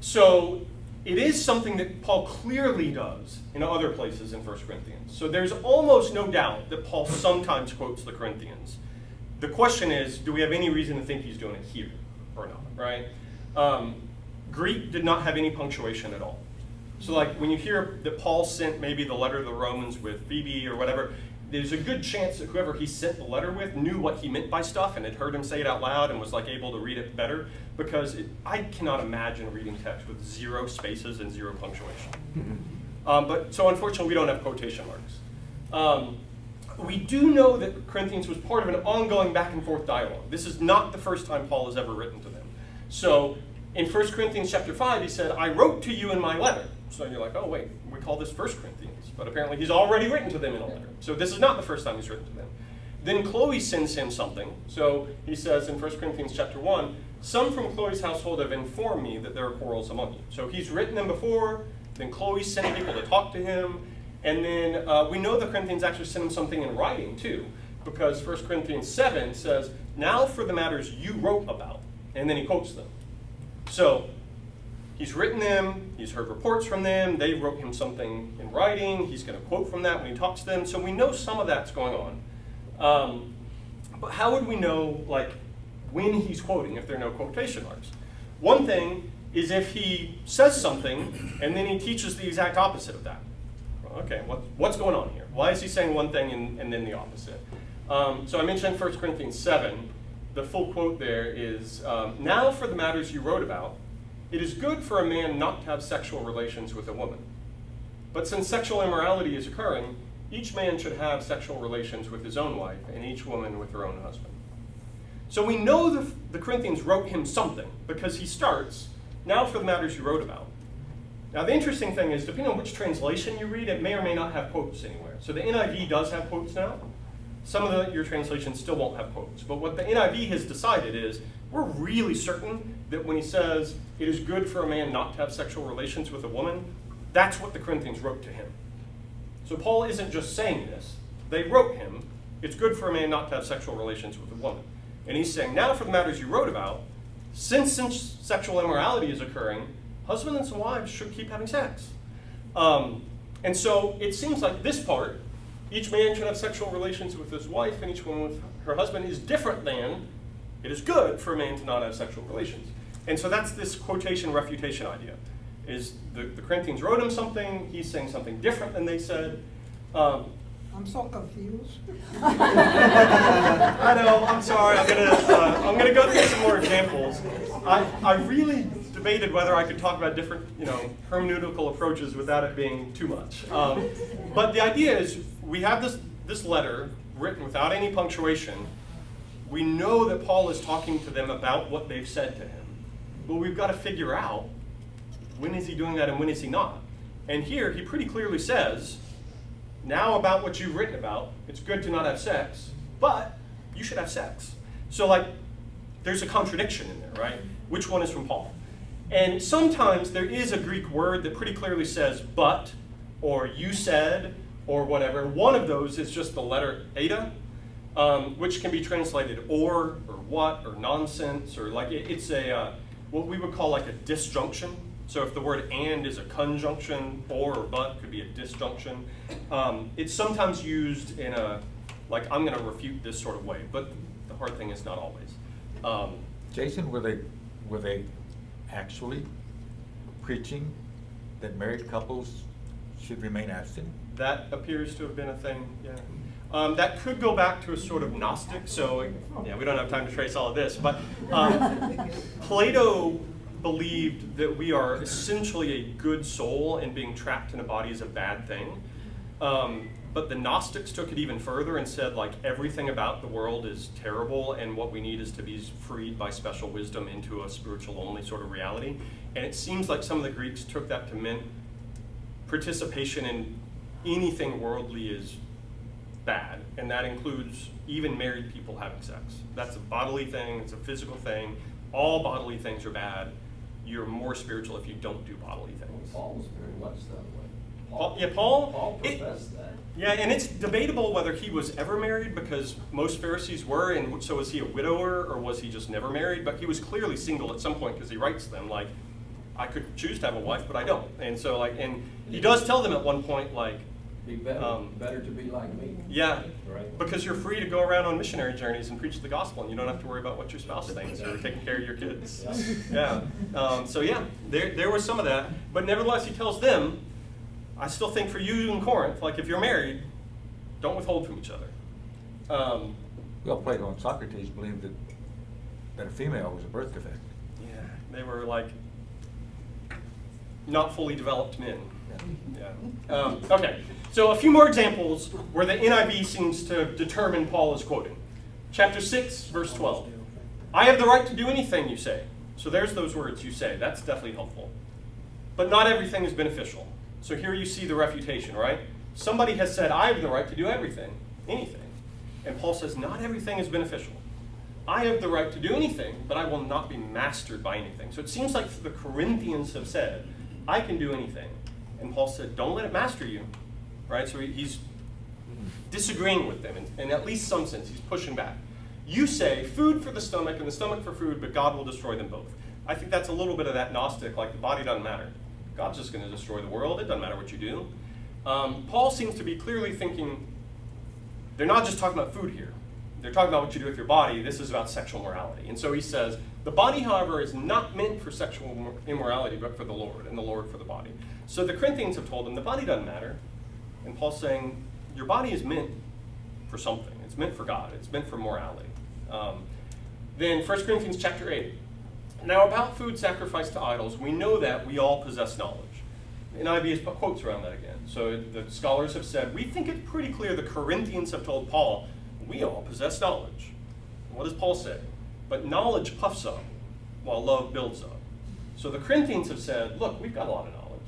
So it is something that Paul clearly does in other places in 1 Corinthians. So there's almost no doubt that Paul sometimes quotes the Corinthians. The question is, do we have any reason to think he's doing it here or not, right? Greek did not have any punctuation at all. So like when you hear that Paul sent maybe the letter to the Romans with Phoebe or whatever, there's a good chance that whoever he sent the letter with knew what he meant by stuff and had heard him say it out loud and was like able to read it better, because I cannot imagine reading text with 0 spaces and 0 punctuation. But so unfortunately we don't have quotation marks. We do know that Corinthians was part of an ongoing back and forth dialogue. This is not the first time Paul has ever written to them. So in 1 Corinthians chapter 5, he said, I wrote to you in my letter. So you're like, oh wait, we call this 1 Corinthians. But apparently he's already written to them in a letter. So this is not the first time he's written to them. Then Chloe sends him something. So he says in 1 Corinthians chapter 1, some from Chloe's household have informed me that there are quarrels among you. So he's written them before, then Chloe sent people to talk to him, and then we know the Corinthians actually sent him something in writing too, because 1 Corinthians 7 says, now for the matters you wrote about, and then he quotes them. So he's written them, he's heard reports from them, they wrote him something in writing, he's going to quote from that when he talks to them, so we know some of that's going on. But how would we know, like, when he's quoting if there are no quotation marks? One thing is if he says something and then he teaches the exact opposite of that. Okay, what's going on here? Why is he saying one thing and then the opposite? So I mentioned 1 Corinthians 7. The full quote there is, now for the matters you wrote about, it is good for a man not to have sexual relations with a woman. But since sexual immorality is occurring, each man should have sexual relations with his own wife and each woman with her own husband. So we know the Corinthians wrote him something because he starts, now for the matters you wrote about. Now the interesting thing is, depending on which translation you read, it may or may not have quotes anywhere. So the NIV does have quotes now. Some of your translations still won't have quotes. But what the NIV has decided is, we're really certain that when he says, it is good for a man not to have sexual relations with a woman, that's what the Corinthians wrote to him. So Paul isn't just saying this. They wrote him, it's good for a man not to have sexual relations with a woman. And he's saying, now for the matters you wrote about, since sexual immorality is occurring, husbands and wives should keep having sex. And so it seems like this part, each man should have sexual relations with his wife and each woman with her husband, is different than it is good for a man to not have sexual relations. And so that's this quotation refutation idea, is the Corinthians wrote him something, he's saying something different than they said. I'm so confused. I know, I'm sorry, I'm gonna go through some more examples. I really debated whether I could talk about different, hermeneutical approaches without it being too much. But the idea is, we have this letter written without any punctuation. We know that Paul is talking to them about what they've said to him, but we've got to figure out, when is he doing that and when is he not? And here, he pretty clearly says, now about what you've written about, it's good to not have sex, but you should have sex. So there's a contradiction in there, right? Which one is from Paul? And sometimes there is a Greek word that pretty clearly says but, or you said, or whatever. One of those is just the letter eta, which can be translated or what, or nonsense, or it's what we would call a disjunction. So if the word and is a conjunction, or but could be a disjunction. It's sometimes used in I'm going to refute this sort of way, but the hard thing is not always. Jason, were they actually preaching that married couples should remain abstinent? That appears to have been a thing, yeah. That could go back to a sort of Gnostic, so we don't have time to trace all of this, but Plato believed that we are essentially a good soul and being trapped in a body is a bad thing. But the Gnostics took it even further and said everything about the world is terrible and what we need is to be freed by special wisdom into a spiritual only sort of reality. And it seems like some of the Greeks took that to mean participation in anything worldly is bad, and that includes even married people having sex. That's a bodily thing, it's a physical thing. All bodily things are bad. You're more spiritual if you don't do bodily things. Paul was very much that way. Paul professed that. Yeah, and it's debatable whether he was ever married, because most Pharisees were, and so was he a widower or was he just never married? But he was clearly single at some point, because he writes them I could choose to have a wife, but I don't. And so and he does tell them at one point be better to be like me. Yeah, right. Because you're free to go around on missionary journeys and preach the gospel, and you don't have to worry about what your spouse thinks or taking care of your kids. Yeah. There was some of that, but nevertheless, he tells them, I still think for you in Corinth, if you're married, don't withhold from each other. Well, Plato and Socrates believed that a female was a birth defect. Yeah, they were not fully developed men. Yeah. Okay, so a few more examples where the NIV seems to determine Paul is quoting. Chapter 6, verse 12. I have the right to do anything you say. So there's those words, you say. That's definitely helpful. But not everything is beneficial. So here you see the refutation, right? Somebody has said, I have the right to do everything, anything. And Paul says, not everything is beneficial. I have the right to do anything, but I will not be mastered by anything. So it seems like the Corinthians have said, I can do anything. And Paul said, don't let it master you, right? So he's disagreeing with them, in at least some sense. He's pushing back. You say, food for the stomach and the stomach for food, but God will destroy them both. I think that's a little bit of that Gnostic, the body doesn't matter. God's just going to destroy the world. It doesn't matter what you do. Paul seems to be clearly thinking, they're not just talking about food here. They're talking about what you do with your body. This is about sexual morality. And so he says, the body, however, is not meant for sexual immorality, but for the Lord, and the Lord for the body. So the Corinthians have told him, the body doesn't matter. And Paul's saying, your body is meant for something. It's meant for God. It's meant for morality. Then 1 Corinthians chapter 8. Now about food sacrificed to idols, we know that we all possess knowledge. NIV has put quotes around that again. So the scholars have said, we think it's pretty clear the Corinthians have told Paul, we all possess knowledge. And what does Paul say? But knowledge puffs up, while love builds up. So the Corinthians have said, look, we've got a lot of knowledge.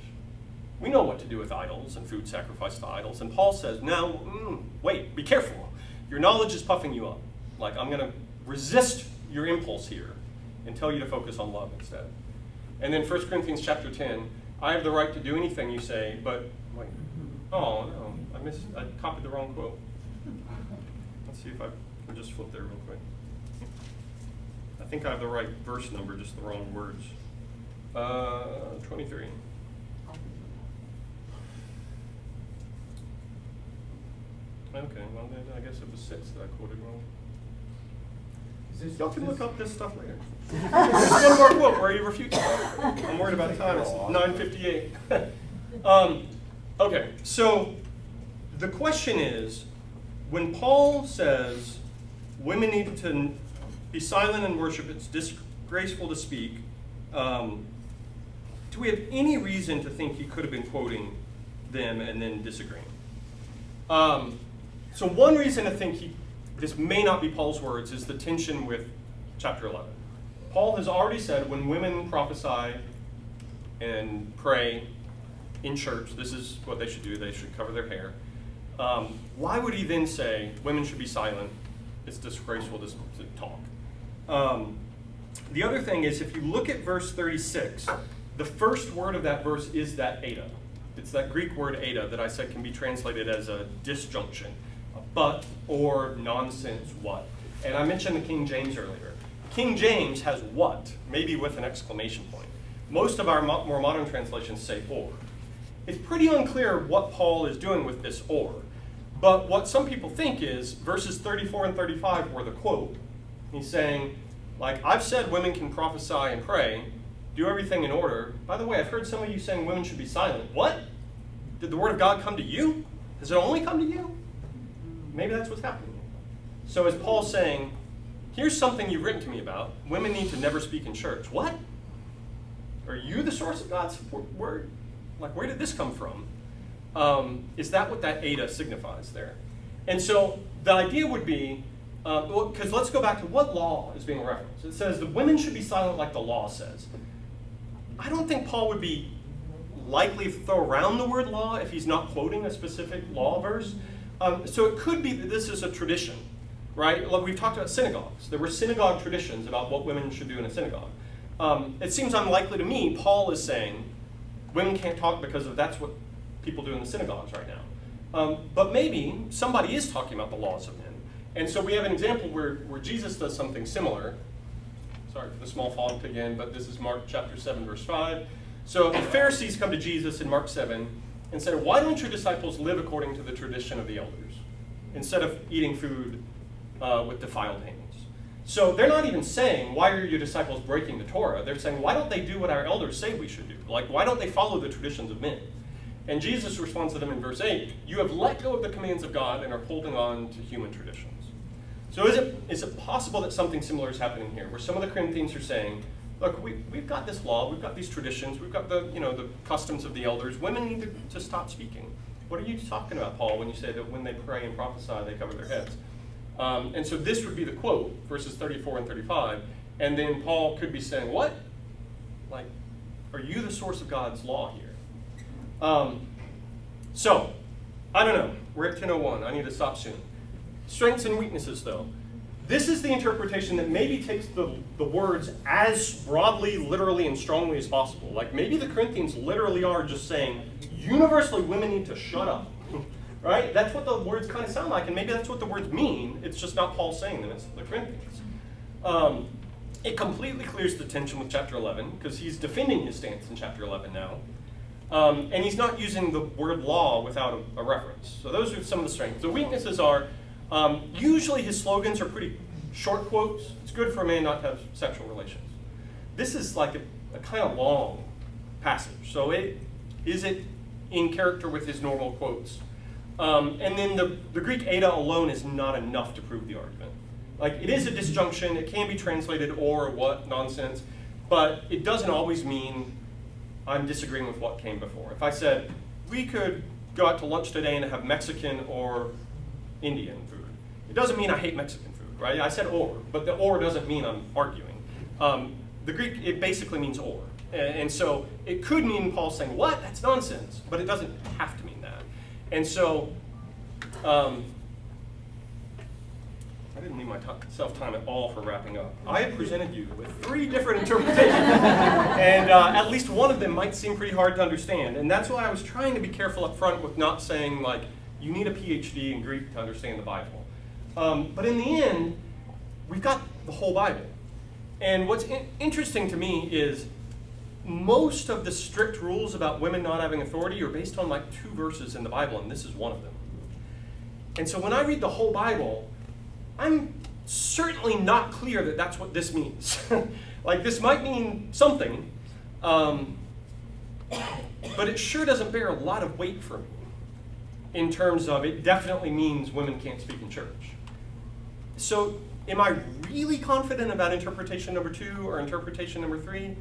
We know what to do with idols and food sacrificed to idols. And Paul says, no, wait, be careful. Your knowledge is puffing you up. I'm going to resist your impulse here and tell you to focus on love instead. And then 1 Corinthians chapter 10, I have the right to do anything you say, but wait. Oh, no, I copied the wrong quote. Let's see if I can just flip there real quick. I think I have the right verse number, just the wrong words. 23. Okay, well, then I guess it was 6 that I quoted wrong. Y'all can look up this stuff later. There's one more quote where he refutes it. I'm worried about time. It's 9:58. Okay, so the question is, when Paul says women need to be silent and worship, it's disgraceful to speak, do we have any reason to think he could have been quoting them and then disagreeing? So one reason to think this may not be Paul's words is the tension with chapter 11. Paul has already said when women prophesy and pray in church, this is what they should do. They should cover their hair. Why would he then say women should be silent? It's disgraceful to talk. The other thing is, if you look at verse 36, the first word of that verse is that eta. It's that Greek word eta that I said can be translated as a disjunction, a but or nonsense what. And I mentioned the King James earlier. King James has what, maybe with an exclamation point. Most of our more modern translations say or. It's pretty unclear what Paul is doing with this or. But what some people think is verses 34 and 35 were the quote. He's saying, like, I've said women can prophesy and pray, do everything in order. By the way, I've heard some of you saying women should be silent. What? Did the word of God come to you? Has it only come to you? Maybe that's what's happening. So is Paul saying, here's something you've written to me about. Women need to never speak in church. What? Are you the source of God's word? Like, where did this come from? Is that what that eta signifies there? And so the idea would be, because let's go back to what law is being referenced. It says the women should be silent like the law says. I don't think Paul would be likely to throw around the word law if he's not quoting a specific law verse. So it could be that this is a tradition, right? Like we've talked about synagogues. There were synagogue traditions about what women should do in a synagogue. It seems unlikely to me Paul is saying women can't talk because that's what people do in the synagogues right now. But maybe somebody is talking about the laws of men. And so we have an example where Jesus does something similar. Sorry for the small font again, but this is Mark chapter 7, verse 5. So the Pharisees come to Jesus in Mark 7 and said, why don't your disciples live according to the tradition of the elders instead of eating food with defiled hands? So they're not even saying, why are your disciples breaking the Torah? They're saying, why don't they do what our elders say we should do? Like, why don't they follow the traditions of men? And Jesus responds to them in verse 8, you have let go of the commands of God and are holding on to human traditions. So is it possible that something similar is happening here, where some of the Corinthians are saying, look, we've got this law, we've got these traditions, we've got the customs of the elders. Women need to stop speaking. What are you talking about, Paul, when you say that when they pray and prophesy, they cover their heads? And so this would be the quote, verses 34 and 35. And then Paul could be saying, what? Like, are you the source of God's law here? So, I don't know. We're at 10:01. I need to stop soon. Strengths and weaknesses, though. This is the interpretation that maybe takes the words as broadly, literally, and strongly as possible. Like maybe the Corinthians literally are just saying, universally, women need to shut up. Right? That's what the words kind of sound like, and maybe that's what the words mean. It's just not Paul saying them, it's the Corinthians. It completely clears the tension with chapter 11, because he's defending his stance in chapter 11 now. And he's not using the word law without a reference. So those are some of the strengths. The weaknesses are, usually his slogans are pretty short quotes. It's good for a man not to have sexual relations. This is like a kind of long passage. So is it in character with his normal quotes? And then the Greek eta alone is not enough to prove the argument. Like, it is a disjunction. It can be translated or what, nonsense. But it doesn't always mean I'm disagreeing with what came before. If I said, we could go out to lunch today and have Mexican or Indian food, it doesn't mean I hate Mexican food, right? I said or, but the or doesn't mean I'm arguing. The Greek, it basically means or. And so it could mean Paul saying, what? That's nonsense. But it doesn't have to mean that. And so, I didn't leave myself time at all for wrapping up. I have presented you with 3 different interpretations, and at least one of them might seem pretty hard to understand. And that's why I was trying to be careful up front with not saying, like, you need a PhD in Greek to understand the Bible. But in the end, we've got the whole Bible. And what's interesting to me is most of the strict rules about women not having authority are based on like 2 verses in the Bible, and this is one of them. And so when I read the whole Bible, I'm certainly not clear that that's what this means. Like, this might mean something, but it sure doesn't bear a lot of weight for me in terms of it definitely means women can't speak in church. So am I really confident about interpretation number 2 or interpretation number 3?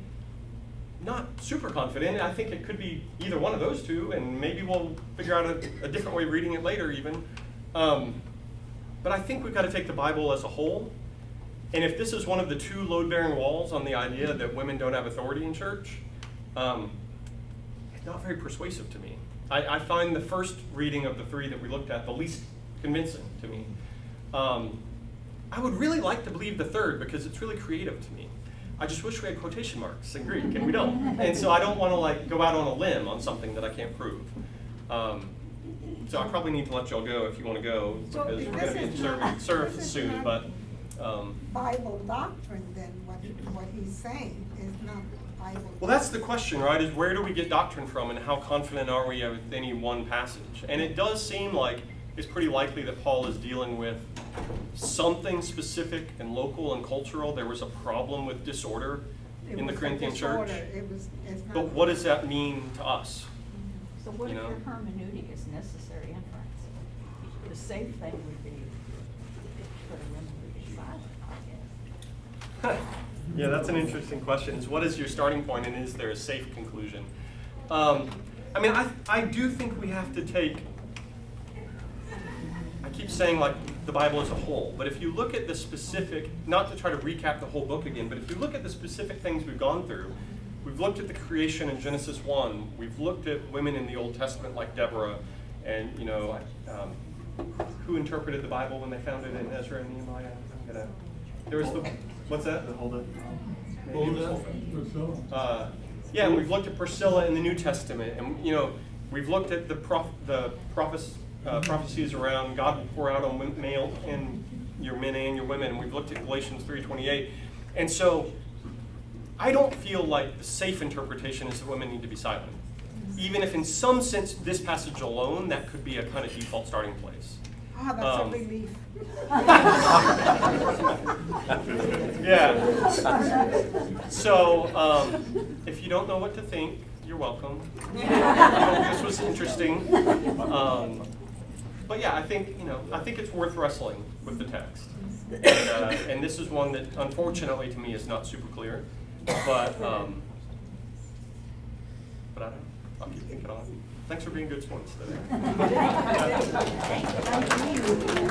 Not super confident. I think it could be either one of those two, and maybe we'll figure out a different way of reading it later even. But I think we've got to take the Bible as a whole. And if this is one of the 2 load-bearing walls on the idea that women don't have authority in church, it's not very persuasive to me. I find the first reading of the 3 that we looked at the least convincing to me. I would really like to believe the third because it's really creative to me. I just wish we had quotation marks in Greek, and we don't. And so I don't want to like go out on a limb on something that I can't prove. So I probably need to let y'all go if you want to go, because we're going to be served soon. But Bible doctrine, then what he's saying is not Bible. Well, that's the question, right? Is where do we get doctrine from, and how confident are we with any one passage? And it does seem like it's pretty likely that Paul is dealing with something specific and local and cultural. There was a problem with disorder in the Corinthian church. But what does that mean to us? So what if your hermeneutic is necessary inference? The safe thing would be for the women to be silent, I guess. Yeah, that's an interesting question. Is what is your starting point, and is there a safe conclusion? I mean, I do think we have to take, I keep saying like the Bible as a whole, but if you look at the specific, not to try to recap the whole book again, but if you look at the specific things we've gone through, we've looked at the creation in Genesis 1, we've looked at women in the Old Testament like Deborah, and you know, who interpreted the Bible when they found it in Ezra and Nehemiah? There was the, what's that? Yeah, and we've looked at Priscilla in the New Testament, and you know, we've looked at the prophecies around God will pour out on male and your men and your women, and we've looked at Galatians 3:28, and so I don't feel like the safe interpretation is that women need to be silent, even if in some sense this passage alone that could be a kind of default starting place. Ah, that's a relief. Yeah. So, if you don't know what to think, you're welcome. I hope this was interesting. But yeah, I think it's worth wrestling with the text, and this is one that, unfortunately, to me, is not super clear. But I don't know. I'll keep thinking on it. Thanks for being good sports today. Thank you.